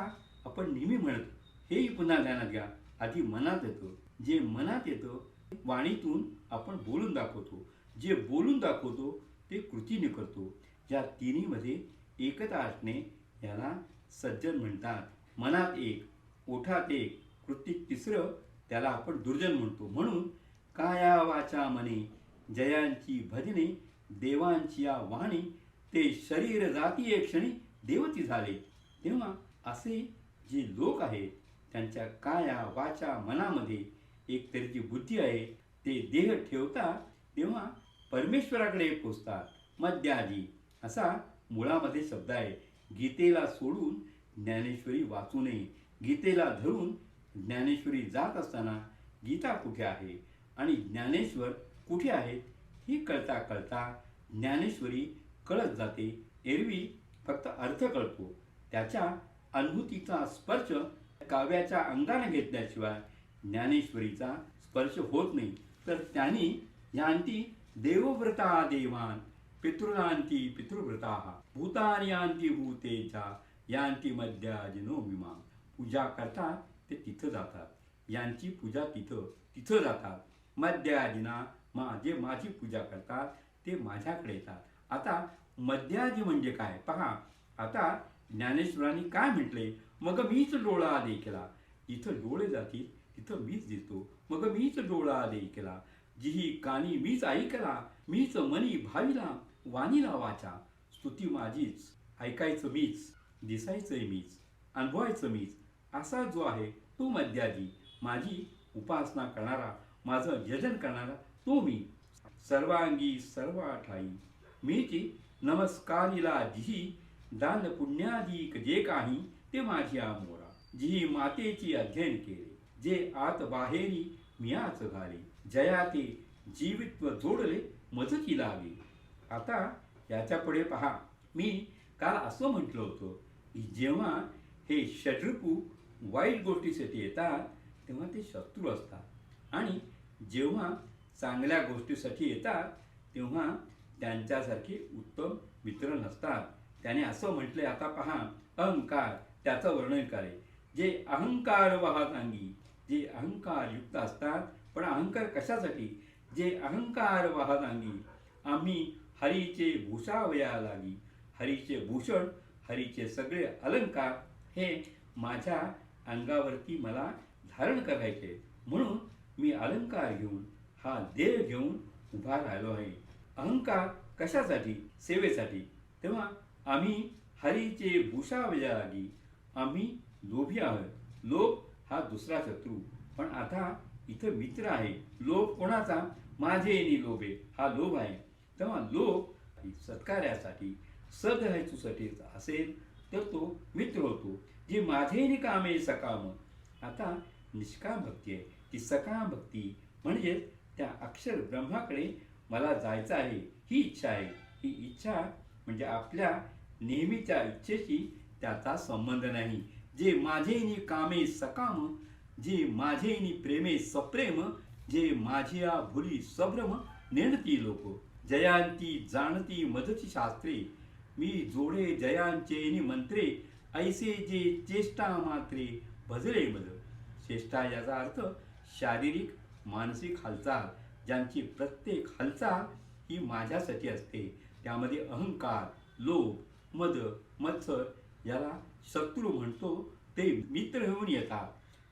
आपण नेहमी म्हणतो, हेही पुन्हा ध्यानात घ्या. आधी मनात येतं, जे मनात येतं वाणीतून आपण बोलून दाखवतो, जे बोलून दाखवतो ते कृतीने करतो. या तिन्हीमध्ये एकता असणे याला सज्जन म्हणतात. मनात एक, ओठात एक, कृतीत तिसरं, त्याला आपण दुर्जन म्हणतो. म्हणून काया वाचा मने जयांची भजने देवांची या वाणी, ते शरीर जाती एक क्षणी देवती झाले. तेव्हा असे जे लोक आहेत त्यांच्या काया वाचा मनामध्ये एक तरी जी बुद्धी आहे, ते देह ठेवतात तेव्हा परमेश्वराकडे पोचतात. मध्याजी असा मुळामध्ये शब्द आहे. गीतेला सोडून ज्ञानेश्वरी वाचू नये. गीतेला धरून ज्ञानेश्वरी जात असताना गीता कुठे आहे आणि ज्ञानेश्वर कुठे आहेत ही कळता कळता ज्ञानेश्वरी कळत जाते. एरवी फक्त अर्थ कळतो, त्याच्या अनुभूतीचा स्पर्श काव्याच्या अंगाने घेतल्याशिवाय ज्ञानेश्वरीचा स्पर्श होत नाही. तर त्यांनी यांती देवव्रता देवान पितृयांती पितृव्रता भूतानि यांती भूतेजा यांती मध्याजिनो विमान. पूजा करतात ते तिथं जातात, यांची पूजा तिथं जातात. मध्याजिना जे माझी पूजा करतात ते माझ्याकडे येतात. आता मध्याजी म्हणजे काय पहा. आता ज्ञानेश्वरांनी काय म्हटले, मग मीच डोळा देखला. इथं डोळे जातील तिथं मीच दिसतो. मग मीच डोळा देखला, जिही कानी मीच ऐकला, मीच मनी भाविला वाणीला वाचा. स्तुती माझीच, ऐकायचं मीच, दिसायचंय मीच, अनुभवायचं मीच. असा जो आहे तो मध्याजी, माझी उपासना करणारा, माझं यजन करणारा तो मी. सर्वांगी सर्वा ठाई मीची नमस्कारिला, जिही दान पुण्याधिक जे काही ते माझी आमोरा. जिही मातेची अध्ययन केले, जे आत बाहेरी मियाच घाले, जया ते जीवित्व जोडले मजची लागे. आता याच्या पुढे पहा. मी काल असं म्हटलं होतं की जेव्हा हे षड्रिपू वाईट गोष्टीसाठी येतात तेव्हा ते शत्रू असतात आणि जेव्हा चांगल्या गोष्टीसाठी येतात तेव्हा त्यांच्यासारखे उत्तम मित्र नसतात. त्याने असं म्हटलंय. आता पहा, अहंकार त्याचं वर्णन करे. जे अहंकार वाहत अंगी, जे अहंकार युक्त असतात. पण अहंकार कशासाठी, जे अहंकार वाहत अंगी आम्ही हरीचे भूषावया लागी. हरीचे भूषण, हरीचे सगळे अलंकार हे माझ्या अंगावरती मला धारण करायचे. म्हणून मी अलंकार घेऊन, हा देह घेऊन उभा राहिलो आहे. अहंकार कशासाठी, सेवेसाठी. तेव्हा आम्ही हरीचे भूषावया लागी, आम्ही लोभी आहोत. लोभ हा दुसरा शत्रू, पण आता इथं मित्र आहे. लोभ कोणाचा, माझे लोभे, हा लोभ आहे. तेव्हा लोभ सत्कार्यासाठी सदहेतूसाठी असेल तर तो मित्र होतो. जे माझे कामे सकाम. आता निष्काम भक्ती आहे. ती सकाम भक्ती म्हणजे त्या अक्षर ब्रह्माकडे मला जायचं आहे, ही इच्छा आहे. ही इच्छा म्हणजे आपल्या नेहमीच्या इच्छेशी त्याचा संबंध नाही. जे माझेनी कामे सकाम, जे माझेनी प्रेमे सप्रेम, जे माझिया भुली सभ्रम नेणती लोक. जयांती जाणती मदची शास्त्रे, मी जोडे जयांचेनी मंत्रे, ऐसे जे चेष्टा मात्रे भजले मद. चेष्टा याचा अर्थ शारीरिक मानसिक हालचाल, ज्यांची प्रत्येक हालचाल ही माझ्यासाठी असते. त्यामध्ये अहंकार, लोभ, मद, मत्सर याला शत्रू म्हणतो, ते मित्र होऊन येतात.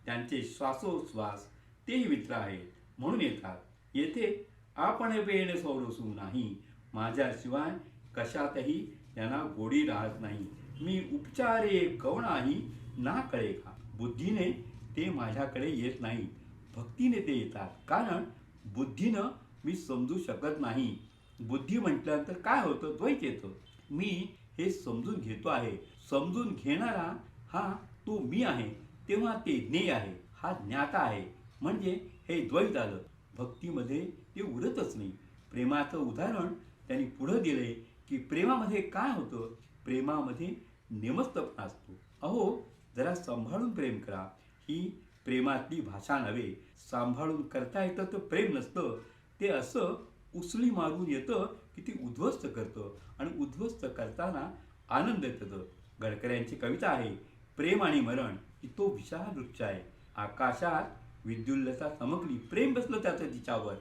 त्यांचे श्वासोश्वास तेही मित्र आहेत म्हणून येतात. येथे आपण बेन सोडसू नाही, माझ्याशिवाय कशातही त्यांना गोडी राहत नाही. मी उपचारे कवणाही ना कळे का. बुद्धीने ते माझ्याकडे येत नाही, भक्तीने ते येतात. कारण बुद्धीनं मी समजू शकत नाही. बुद्धी म्हटल्यानंतर काय होतं, द्वैत येतं. मी हे समजून घेतो आहे, समजून घेणारा हा तो मी आहे, तेव्हा ते ज्ञेय आहे, हा ज्ञाता आहे. म्हणजे हे द्वैत आलं. भक्तीमध्ये ते उरतच नाही. प्रेमाचं उदाहरण त्यांनी पुढं दिले की प्रेमामध्ये काय होतं, प्रेमामध्ये नेमस्तपणा असतो. अहो, जरा सांभाळून प्रेम करा, ही प्रेमातली भाषा नव्हे. सांभाळून करता येतं तर प्रेम नसतं, ते असं उसळी मारून येतं की ती उद्ध्वस्त करतं, आणि उद्ध्वस्त करताना आनंद येतं. गडकऱ्यांची कविता आहे, प्रेम आणि मरण ही तो विशाल वृक्ष आहे. आकाशात विद्युल्लता चमकली, प्रेम बसलं त्याचं तिच्यावर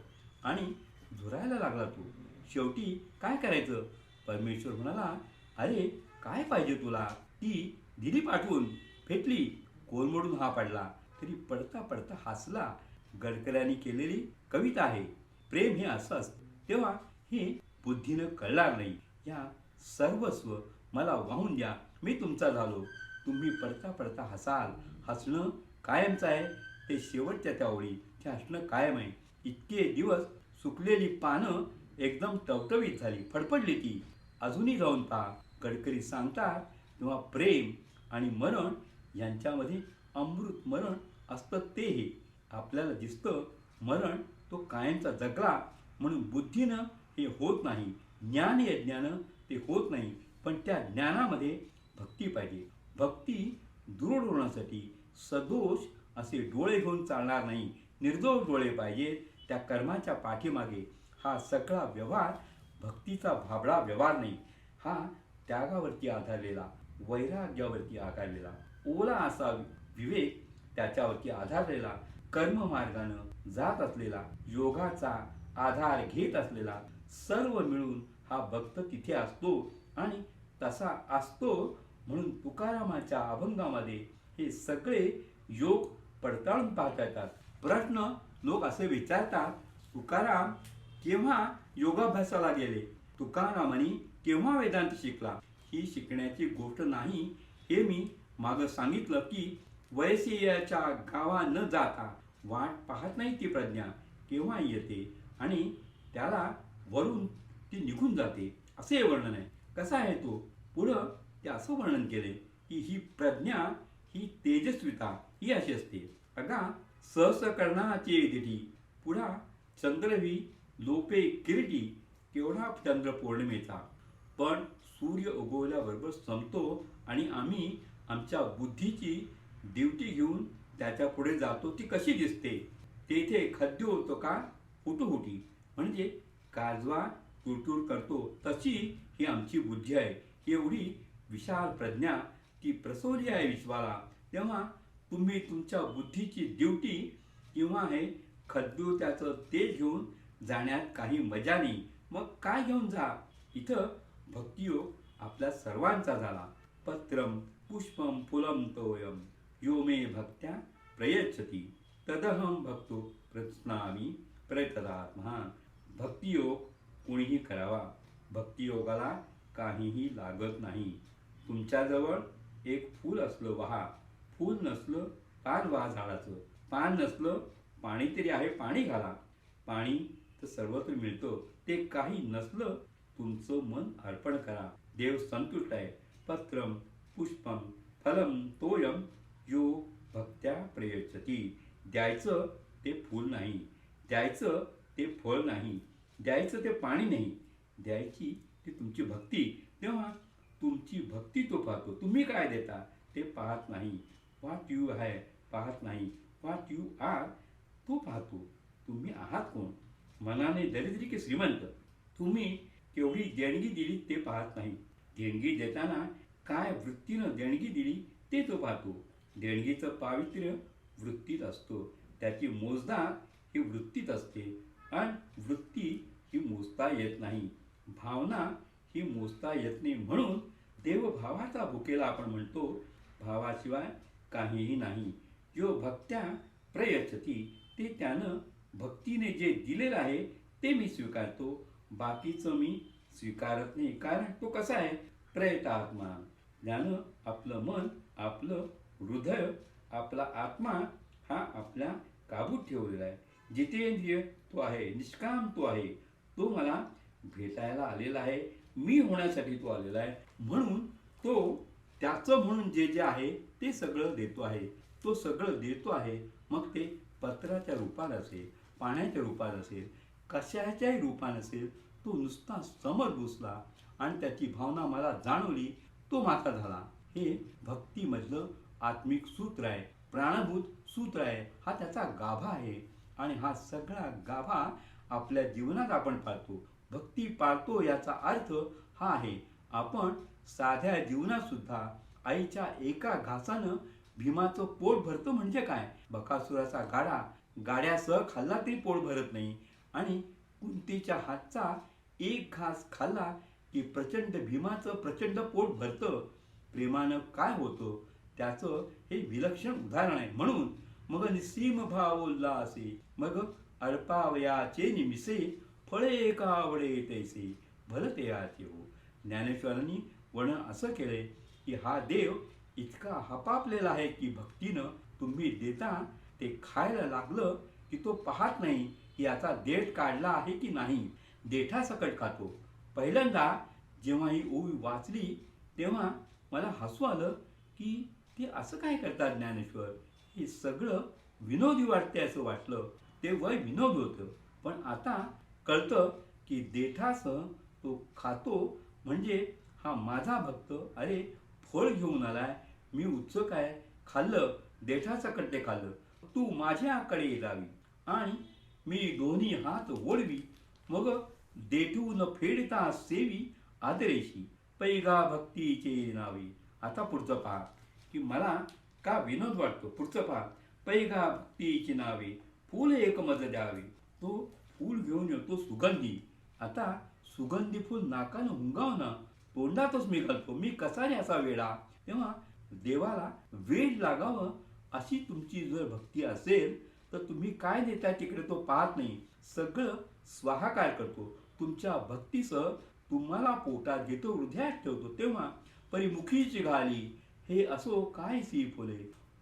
आणि झुरायला लागला तो. शेवटी काय करायचं, परमेश्वर म्हणाला, अरे काय पाहिजे तुला. ती दिली पाठवून, फेटली, कोलमडून हा पडला, तरी पडता पडता हसला. गडकऱ्यांनी केलेली कविता आहे. प्रेम हे असं असतं. तेव्हा हे बुद्धीनं कळणार नाही. या सर्वस्व मला वाहून द्या, मी तुमचा झालो. तुम्ही पडता पडता हसाल. हसणं कायमचं आहे, ते शेवटच्या त्या ओळी, ते हसणं कायम आहे. इतके दिवस सुकलेली पानं एकदम टवटवीत झाली, फडफडली ती. अजूनही जाऊन पहा. गडकरी सांगतात तेव्हा प्रेम आणि मरण यांच्यामध्ये अमृत मरण असतं. ते हे आपल्याला दिसतं. मरण तो कायमचा जगला म्हणून बुद्धीनं हे होत नाही, ज्ञान यज्ञानं ते होत नाही. पण त्या ज्ञानामध्ये भक्ती पाहिजे. भक्ती दृढ होण्यासाठी सदोष असे डोळे घेऊन चालणार नाही, निर्दोष डोळे पाहिजेत. त्या कर्माच्या पाठीमागे हा सगळा व्यवहार भक्तीचा भाबडा व्यवहार नाही. हा त्यागावरती आधारलेला, वैराग्यावरती आधारलेला, ओला असा विवेक त्याच्यावरती आधारलेला, कर्ममार्गानं जात असलेला, योगाचा आधार घेत असलेला, सर्व मिळून हा भक्त तिथे असतो. आणि तसा असतो म्हणून तुकारामाच्या अभंगामध्ये हे सगळे योग पडताळून पाहता येतात. प्रश्न लोक असे विचारतात, तुकाराम केव्हा योगाभ्यासाला गेले, तुकारामाने केव्हा वेदांत शिकला. ही शिकण्याची गोष्ट नाही. हे मी मागं सांगितलं की वयसीयाच्या गावा न जाता वाट पाहत नाही ती प्रज्ञा, केव्हा येते आणि त्याला वरून ती निघून जाते, असे वर्णन आहे. कसा आहे तो, पुढं ते असं वर्णन केले की ही प्रज्ञा, ही तेजस्विता ही अशी असते. अगा सहस कर्णाचे दिठी, पुढा चंद्रवी लोपे किरीटी, केवढा चंद्र पौर्णिमेचा. पण सूर्य उगवल्याबरोबर संपतो आणि आम्ही आमच्या बुद्धीची ड्युटी घेऊन त्याच्या पुढे जातो. ती कशी दिसते, तेथे खद्य होतो का, हुटुहुटी म्हणजे काजवा टूरटूर करतो, तशी ही आमची बुद्धी आहे. एवढी विशाल प्रज्ञा ती प्रसवली आहे विश्वाला. तेव्हा तुम्ही तुमच्या बुद्धीची ड्युटी किंवा हे खद्दू त्याचं तेज घेऊन जाण्यात काही मजा नाही. मग काय घेऊन जा. इथं भक्तियोग आपल्या सर्वांचा झाला. पत्रम पुष्पम फुलम तोयम यो मे भक्त्या प्रयच्छति तदहम भक्तो प्रश्नामी प्रयतदात्मा. भक्तियोग कोणीही करावा. भक्तियोगाला काहीही लागत नाही. तुमच्याजवळ एक फूल असलं वहा, फूल नसलं पान व्हा झाडाचं, पान नसलं पाणी तरी आहे पाणी घाला. पाणी तर सर्वत्र मिळतं, ते काही नसलं तुमचं मन अर्पण करा, देव संतुष्ट आहे. पत्रम पुष्पम फलम तोयम यो भक्त्या प्रयच्छति. द्यायचं ते फूल नाही, द्यायचं ते फळ नाही, द्यायचं ते पाणी नाही, द्यायची ती तुमची भक्ती. तेव्हा तुमची भक्ती तो पाहतो. तुम्ही काय देता ते पाहत नाही. व्हॉट यू आहे पाहत नाही, व्हॉट यू आर तो पाहतो. तुम्ही आहात कोण, मनाने दरिद्री की श्रीमंत. तुम्ही केवढी देणगी दिली ते पाहत नाही. देणगी देताना काय वृत्तीनं देणगी दिली ते तो पाहतो. देणगीचं पावित्र्य वृत्तीत असतो. त्याची मोजदाद ही वृत्तीत असते. आणि वृत्ती ही मोजता येत नाही. भावना ही मोजता येत नाही. म्हणून देवभावाचा भुकेला आपण म्हणतो. भावाशिवाय काहीही नाही. जो भक्त्या प्रयच्छती, ते त्यानं भक्तीने जे दिलेलं आहे ते मी स्वीकारतो. बाकीचं मी स्वीकारत नाही. कारण तो कसा आहे, प्रयत आत्मा. ज्यानं आपलं मन, आपलं हृदय, आपला आत्मा हा आपल्या काबूत ठेवलेला आहे. जितेंद्रिय तो आहे, निष्काम तो आहे. तो मला भेटायला आलेला आहे, मी होण्यासाठी तो आलेला आहे. म्हणून तो त्याचं म्हणून जे जे आहे ते सगळं देतो आहे. तो सगळं देतो आहे. मग ते पत्राच्या रूपात असेल, पाण्याच्या रूपात असेल, कशाच्याही रूपात असेल. तो नुसता समोर घुसला आणि त्याची भावना मला जाणवली, तो माझा झाला. हे भक्तीमधलं आत्मिक सूत्र आहे, प्राणभूत सूत्र आहे. हा त्याचा गाभा आहे. आणि हा सगळा गाभा आपल्या जीवनात आपण पाळतो. भक्ती पाळतो याचा अर्थ हा आहे, आपण साध्या जीवनात सुद्धा आईच्या एका घासानं भीमाचं पोट भरतं. म्हणजे काय, बकासुराचा गाड्यासह खाल्ला तरी पोट भरत नाही. आणि कुंतीच्या हातचा एक घास खाल्ला की प्रचंड भीमाचं प्रचंड पोट भरतं. प्रेमानं काय होतं त्याचं हे विलक्षण उदाहरण आहे. म्हणून मग निसीम भाव उल्हासे, मग अल्पावयाचे निमिसे, फळे का आवडे तैसे, भलते आचे हो. ज्ञानेश्वरांनी वर्णन असं केलंय की हा देव इतका हपापलेला आहे की भक्तीनं तुम्ही देता ते खायला लागलं की तो पाहत नाही की याचा देठ काढला आहे की नाही. देठासकट खातो. पहिल्यांदा जेव्हा ही ओवी वाचली तेव्हा मला हसू आलं की ते असं काय करतात ज्ञानेश्वर. हे सगळं विनोदी वाटते असं वाटलं. ते वय विनोद होतं. पण आता कळतं की देठासह तो खातो म्हणजे हा माझा भक्त. अरे फळ घेऊन आलाय, मी उत्सुक आहे. खाल्लं, देठासकट ते खाल्लं. तू माझ्याकडे लावी आणि मी दोन्ही हात ओढवी, मग देठून फेडता सेवी आदरेशी, पैगा भक्तीचे नावी. आता पुढचं पहा की मला का विनोद वाटतो. पुढचं पहा, पैगा भक्तीची नावे, फूल एक मज द्यावे. तो फूल घेऊन येतो सुगंधी. आता सुगंधी फूल नाकानं हुंगावणं, तोंडातच मी घालतो. मी कसा रे असा वेडा. तेव्हा देवाला वेड लागावं अशी तुमची जर भक्ती असेल तर तुम्ही काय देताय तिकडे तो पाहत नाही. सगळं स्वाहाकार करतो. तुमच्या भक्तीसह तुम्हाला पोटात घेतो, हृदयात ठेवतो. तेव्हा परिमुखीची घाली, हे असो काय सी फुले,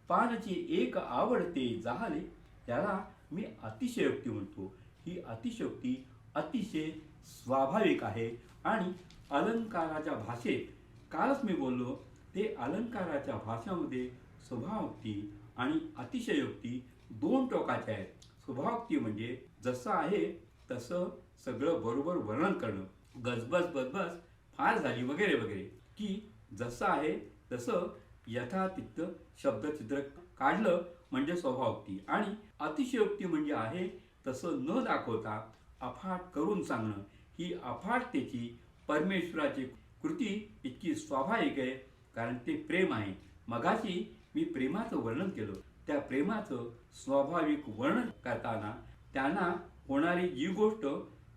पानची एक आवडते जाहले. त्याला मी अतिशयोक्ती म्हणतो. ही अतिशयोक्ती अतिशय स्वाभाविक आहे. आणि अलंकाराच्या भाषेत कालच मी बोललो, ते अलंकाराच्या भाषामध्ये स्वभावोक्ती आणि अतिशयोक्ती दोन टोकाच्या आहेत. स्वभावोक्ती म्हणजे जसं आहे तसं सगळं बरोबर वर्णन करणं, गजबज बजबज फार झाली वगैरे वगैरे, की जसं आहे तसं यथातिथ्य शब्दचित्र काढलं म्हणजे स्वभावोक्ती. आणि अतिशयोक्ती म्हणजे आहे तसं न दाखवता अफाट करून सांगणं. ही अफाटतेची परमेश्वराची कृती इतकी स्वाभाविक आहे, कारण ते प्रेम आहे. मगाशी मी प्रेमाचं वर्णन केलं. त्या प्रेमाचं स्वाभाविक वर्णन करताना त्यांना होणारी जी गोष्ट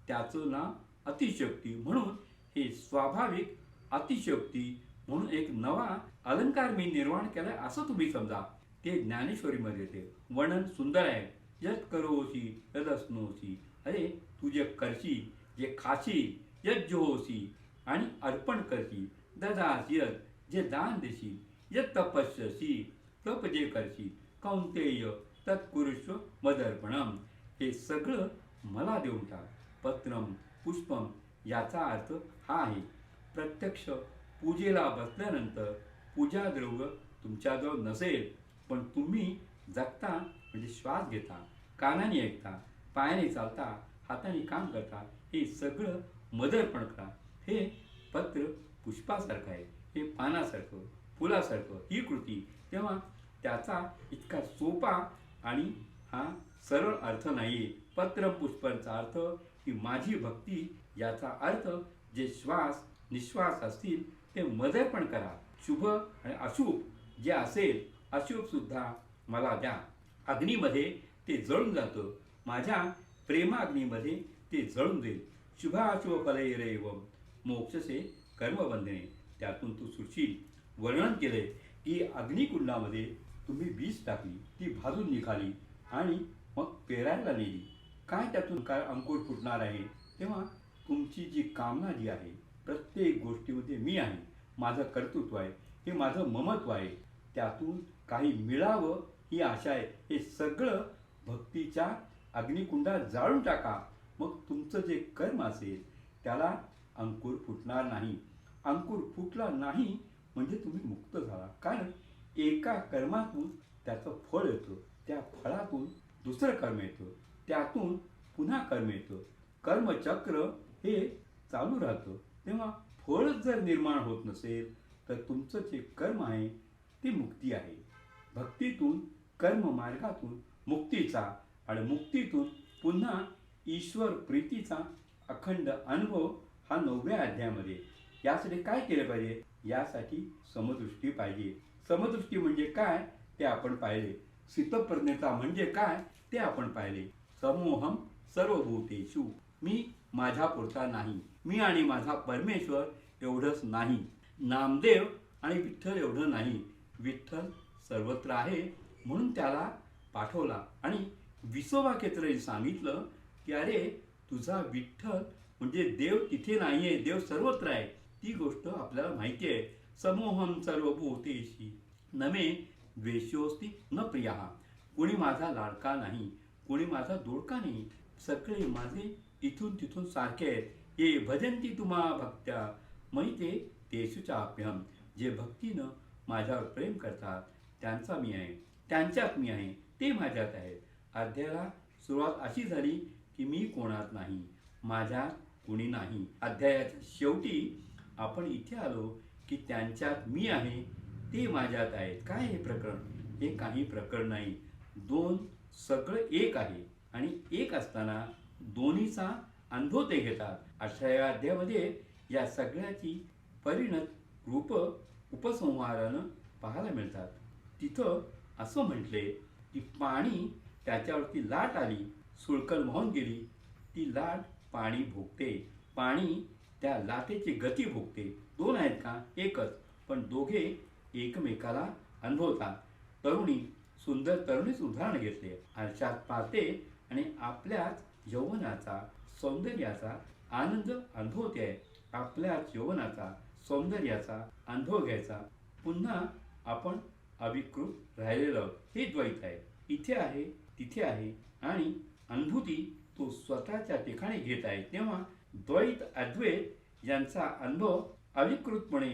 त्याचं नाव अतिशयोक्ती. म्हणून हे स्वाभाविक अतिशयोक्ती म्हणून एक नवा अलंकार मी निर्माण केलाय असं तुम्ही समजा. ते ज्ञानेश्वरीमध्ये येते. वर्णन सुंदर आहे. यत करोसी यदस्नोसी, अरे तू जे करशील, जे खाशील, यत जो होसी आणि अर्पण करशील, ददासी यत जे दान देशील, यत तपस्यसी तप जे करशील, कौंतेय तत्कुरुष्व मदर्पणम. हे सगळं मला देऊन टाक. पत्रम पुष्पम याचा अर्थ हा आहे, प्रत्यक्ष पूजेला बसल्यानंतर पूजाद्रव्य तुमच्याजवळ नसेल पण तुम्ही जगता म्हणजे श्वास घेता, कानाने ऐकता, पायाने चालता, हाताने काम करता, हे सगळं मदरपण करा. हे पत्र पुष्पासारखं आहे, हे पानासारखं, फुलासारखं ही कृती. तेव्हा त्याचा इतका सोपा आणि हा सरळ अर्थ नाही आहे. पत्र पुष्पांचा अर्थ ही माझी भक्ती, याचा अर्थ जे श्वास निश्वास असतील ते मदरपण करा. शुभ आणि अशुभ जे असेल, अशुभ सुद्धा मला द्या. अग्नीमध्ये ते जळून जातं, माझ्या प्रेमाग्नीमध्ये ते जळून देईल. शुभाशुभ फलैरेवम मोक्षसे कर्मबंधने. त्यातून तू सुटशील. वर्णन केलंय की अग्निकुंडामध्ये तुम्ही बीज टाकली, ती भाजून निघाली आणि मग पेरायला नेली. काय त्यातून काय अंकुर फुटणार आहे? तेव्हा तुमची जी कामना जी आहे, प्रत्येक गोष्टीमध्ये मी आहे, माझं कर्तृत्व आहे, हे माझं ममत्व आहे, त्यातून काही मिळावं ही आशा आहे. हे सगळं भक्तीच्या अग्निकुंडात जाळून टाका. मग तुमचं जे कर्म असेल त्याला अंकुर फुटणार नाही. अंकुर फुटला नाही म्हणजे तुम्ही मुक्त झाला. कारण एका कर्मातून त्याचं फळ येतं, त्या फळातून दुसरं कर्म येतं, त्यातून पुन्हा कर्म येतं. कर्मचक्र हे चालू राहतं. तेव्हा फळच जर निर्माण होत नसेल तर तुमचं जे कर्म आहे ते मुक्ती आहे. भक्तीतून कर्म मार्गातून मुक्तीचा आणि मुक्तीतून पुन्हा ईश्वर प्रीतीचा अखंड अनुभव हा 9व्या अध्यायामध्ये. यासाठी काय केलं पाहिजे? यासाठी समदृष्टी पाहिजे. समदृष्टी म्हणजे काय ते आपण पाहिले. स्थितप्रज्ञता म्हणजे काय ते आपण पाहिले. समोहम सर्वभूतेषु. मी माझ्यापुरता नाही, मी आणि माझा परमेश्वर एवढंच नाही. नामदेव आणि विठ्ठल एवढं नाही. विठ्ठल सर्वत्र आहे म्हणून त्याला पाठवला. आणि विसोबा केतकरांनी सांगितलं की अरे तुझा विठ्ठल म्हणजे देव तिथे नाहीये, देव सर्वत्र आहे. ती गोष्ट आपल्याला माहिती आहे. समोहम सर्वभूतेषु न मे द्वेषोस्ति न प्रियः. कोणी माझा लाडका नाही, कोणी माझा दोडका नाही, सगळे माझे इथून तिथून सारखे आहेत. ये भजंती तुम्हा भक्त्या मैते तेषु चाप्यहम. जे भक्तीनं माझ्यावर प्रेम करतात त्यांचा मी आहे, त्यांच्यात मी आहे, ते माझ्यात आहेत. अध्यायाला सुरुवात अशी झाली की मी कोणात नाही, माझ्यात कोणी नाही. अध्यायाच्या शेवटी आपण इथे आलो की त्यांच्यात मी आहे, ते माझ्यात आहेत. काय हे प्रकरण? हे काही प्रकरण नाही. दोन सगळं एक आहे आणि एक असताना दोन्हीचा अनुभव ते घेतात. 18व्या अध्यायामध्ये या सगळ्याची परिणत रूप उपसंहारानं पाहायला मिळतात. तिथं असं म्हटले की पाणी त्याच्यावरती लाट आली, सुळकण वाहून गेली, ती लाट पाणी भोगते, पाणी त्या लाटेची गती भोगते. दोन आहेत का? एकच, पण दोघे एकमेकाला अनुभवतात. तरुणी सुंदर तरुणीच उदाहरण घेतले. आरशात पाहते आणि आपल्याच यौवनाचा सौंदर्याचा आनंद अनुभवते आहे. आपल्याच यौवनाचा सौंदर्याचा अनुभव घ्यायचा. पुन्हा आपण अविकृत राहिलेलो आहोत. हे द्वैत आहे. इथे आहे, तिथे आहे आणि अनुभूती तो स्वतःच्या ठिकाणी घेत आहे. तेव्हा द्वैत अद्वैत यांचा अनुभव अविकृतपणे,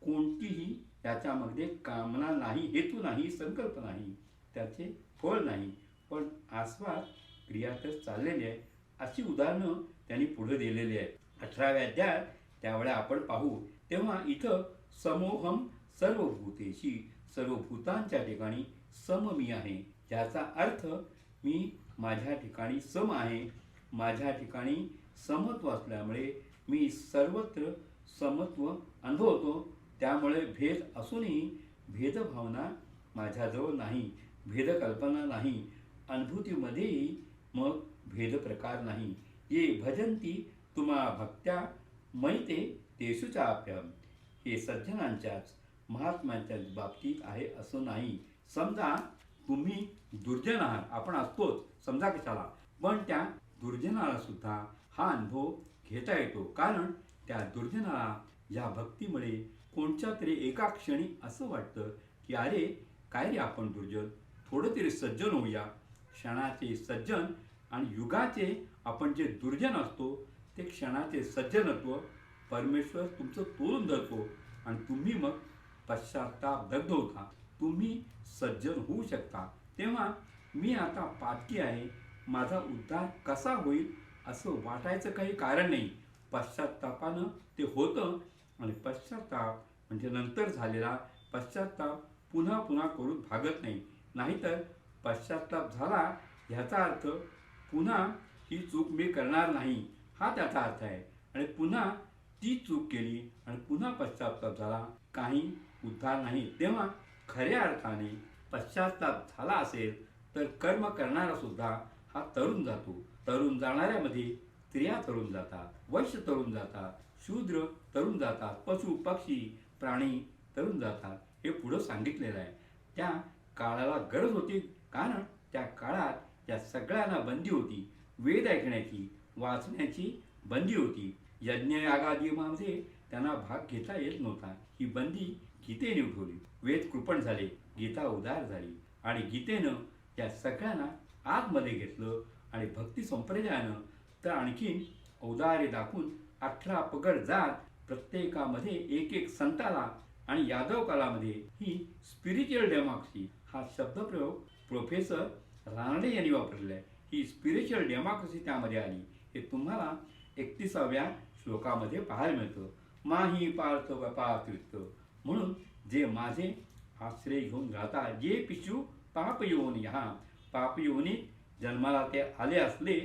कोणतीही त्याच्यामध्ये कामना नाही, हेतू नाही, संकल्प नाही, त्याचे फळ नाही, पण आस्वाद क्रियातच चाललेली आहे. अशी उदाहरणं त्यांनी पुढे दिलेली आहेत 18व्या अध्यायात. त्यावेळेला आपण पाहू. तेव्हा इथं समोहम सर्वभूतेषु, सर्वभूतांच्या ठिकाणी सम मी आहे. याचा अर्थ मी माझ्या ठिकाणी सम आहे. माझ्या ठिकाणी समत्व असल्यामुळे मी सर्वत्र समत्व अनुभवतो. त्यामुळे भेद असूनही भेदभावना माझ्याजवळ नाही, भेदकल्पना नाही. अनुभूतीमध्येही मग भेदप्रकार नाही. ये भजंती तुम्हा भक्त्या मैते तेषु चाप्यहम. हे सज्जनांच्याच महात्म्यांच्याच बाबतीत आहे असं नाही. समजा तुम्ही दुर्जन आहात, आपण असतोच, समजा कशाला, पण त्या दुर्जनाला सुद्धा हा अनुभव घेता येतो. कारण त्या दुर्जनाला या भक्तीमुळे कोणत्या तरी एका क्षणी असं वाटतं की अरे काय रे आपण दुर्जन, थोडं तरी सज्जन होऊया. क्षणाचे सज्जन आणि युगाचे आपण जे दुर्जन असतो ते क्षणाचे सज्जनत्व परमेश्वर तुमचं तोडून धरतो आणि तुम्ही मग पश्चाताप दग्ध होता. तुम्ही सज्जन होऊ शकता. तेव्हा मी आता पातकी आहे, माझा उद्धार कसा होईल असं वाटायचं काही कारण नाही. पश्चात्तापानं ते होतं आणि पश्चात्ताप म्हणजे नंतर झालेला पश्चात्ताप पुन्हा पुन्हा करून भागत नाही. नाहीतर पश्चात्ताप झाला ह्याचा अर्थ पुन्हा ही चूक मी करणार नाही हा त्याचा अर्थ आहे. आणि पुन्हा ती चूक केली आणि पुन्हा पश्चात्ताप झाला, काही उद्धार नाही. तेव्हा खऱ्या अर्थाने पश्चात्ताप झाला असेल तर कर्म करणारा सुद्धा हा तरुण जातो. तरुण जाणाऱ्यामध्ये स्त्रिया तरुण जातात, वैश्य तरुण जातात, शूद्र तरुण जातात, पशु पक्षी प्राणी तरुण जातात. हे पुढं सांगितलेलं आहे. त्या काळाला गरज होती, कारण त्या काळात या सगळ्यांना बंदी होती. वेद ऐकण्याची, वाचण्याची बंदी होती. यज्ञयागादीमध्ये त्यांना भाग घेता येत नव्हता. ही बंदी गीतेने उठवली. वेद कृपण झाले, गीता उदार झाली आणि गीतेनं त्या सगळ्यांना आतमध्ये घेतलं. आणि भक्ती संप्रदायानं तर आणखीन औदार्य दाखवून 18 पगड जात प्रत्येकामध्ये एक एक संताला आणि यादव कालामध्ये ही स्पिरिच्युअल डेमोक्रेसी हा शब्दप्रयोग प्रोफेसर रानडे यांनी वापरलेला आहे. ही स्पिरिच्युअल डेमोक्रेसी त्यामध्ये आली. हे तुम्हाला 31व्या श्लोकामध्ये पाहायला मिळतं. माही पार्थ वपात्रित, म्हणून जे माझे आश्रय घेऊन राहतात, जे पिशू पाप योनी, हा पाप योनीत जन्माला ते आले असले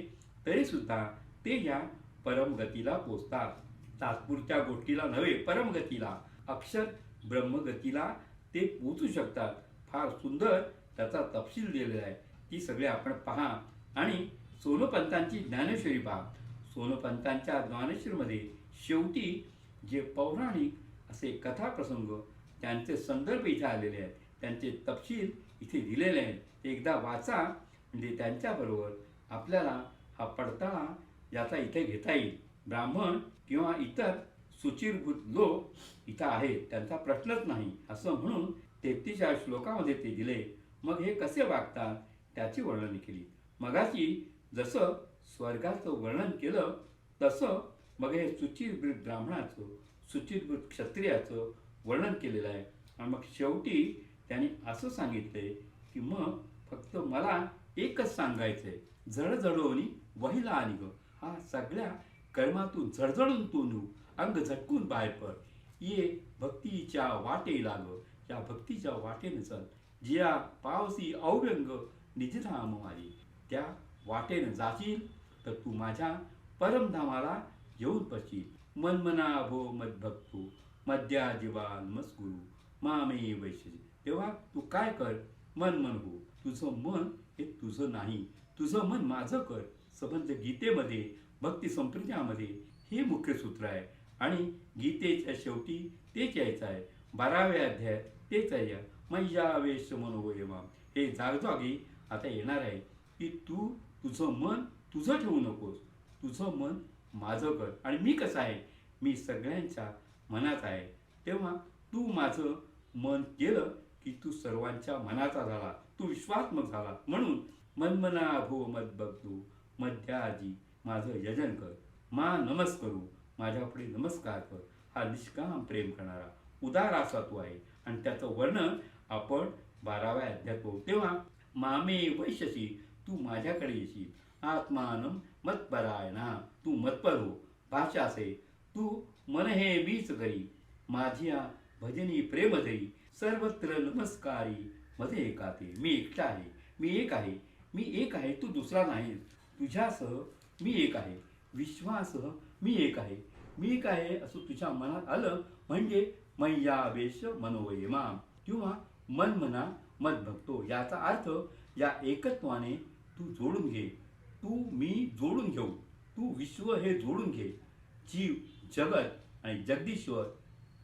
तरी सुद्धा ते या परमगतीला पोचतात. तात्पुरत्या गोष्टीला नव्हे, परमगतीला, अक्षर ब्रह्मगतीला ते पोचू शकतात. फार सुंदर त्याचा तपशील दिलेला आहे. ती सगळे आपण पहा. आणि सोनोपंतांची ज्ञानेश्वरी पहा. सोनोपंतांच्या ज्ञानेश्वरीमध्ये शेवटी जे पौराणिक असे कथाप्रसंग त्यांचे संदर्भ इथे आलेले आहेत, त्यांचे तपशील इथे दिलेले आहेत. ते एकदा वाचा, म्हणजे त्यांच्याबरोबर आपल्याला हा पडताळा याचा इथे घेता येईल. ब्राह्मण किंवा इतर सुचिरभूत लोक इथं आहेत, त्यांचा प्रश्नच नाही असं म्हणून 33व्या श्लोकामध्ये ते दिले. मग हे कसे वागतात त्याची वर्णन केली. मगाची जसं स्वर्गाचं वर्णन केलं तसं मग हे सुचिरभूत ब्राह्मणाचं, सुचिरभूत क्षत्रियाचं वर्णन केलेलं आहे. आणि मग शेवटी त्यांनी असं सांगितलंय की मग फक्त मला एकच सांगायचं आहे, जडजडोनी वहिला आणि ग, हा सगळ्या कर्मातून झडझडून तू नू, अंग झटकून बाहेर पड, ये भक्तीच्या वाटे लाग, या भक्तीच्या वाटेने चल, जिया पावसी अव्यंग निजधाम मारी, त्या वाटेने जाशील तर तू माझ्या परमधामाला येऊन पडशील. मनमना भो मद्भक्तो मध्या जीवान मस्कुरू मामे वैश्य. तेव्हा तू काय कर, मन हो. तुझं मन हे तुझं नाही, तुझं मन माझं कर. संबंध गीतेमध्ये, भक्ती संप्रदायामध्ये हे मुख्य सूत्र आहे. आणि गीतेच्या शेवटी तेच यायचं आहे. 12व्या अध्यायात तेच आहे. मैयावेश मनोवयमाम, हे जागजागी आता येणार आहे की तू तुझं मन तुझं ठेवू नकोस, तुझं मन माझं कर. आणि मी कसं आहे, मी सगळ्यांच्या मनात आहे. तेव्हा तू माझं मन केलं की तू सर्वांच्या मनाचा झाला, तू विश्वात्मक झाला. म्हणून मनमना भो मद्भक्तो मध्याजी माझं यजन कर, मा नमस्करू, माझ्यापुढे नमस्कार कर. हा निष्काम प्रेम करणारा उदार असा तू आहे. आणि त्याचं वर्णन आपण 12व्या अध्यायात पाहू. तेव्हा मामे वैश्यसी, तू माझ्याकडे येशील. आत्मानं मतपरायणा, तू मतपर हो. भाषा असे, तू मन हे मीच करी, माझिया भजनी प्रेम धरी, सर्वत्र नमस्कारी मध्ये एकाते. मी एकटा आहे, मी एक आहे, मी एक आहे, तू दुसरा नाही. तुझ्यासह मी एक आहे, विश्वासह मी एक आहे, मी एक आहे असं तुझ्या मनात आलं म्हणजे मैयावेश मनोवयमाम, किंवा मन मना मत भक्तो. याचा अर्थ या एकत्वाने तू जोडून घे, तू मी जोडून घेऊ, तू विश्व हे जोडून घे. जीव, जगत आणि जगदीश्वर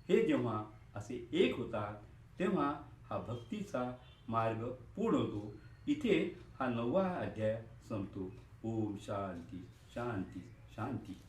हे जेव्हा असे एक होतात तेव्हा हा भक्तीचा मार्ग पूर्ण होतो. इथे हा 9वा अध्याय संपतो. ओम शांती शांती शांती.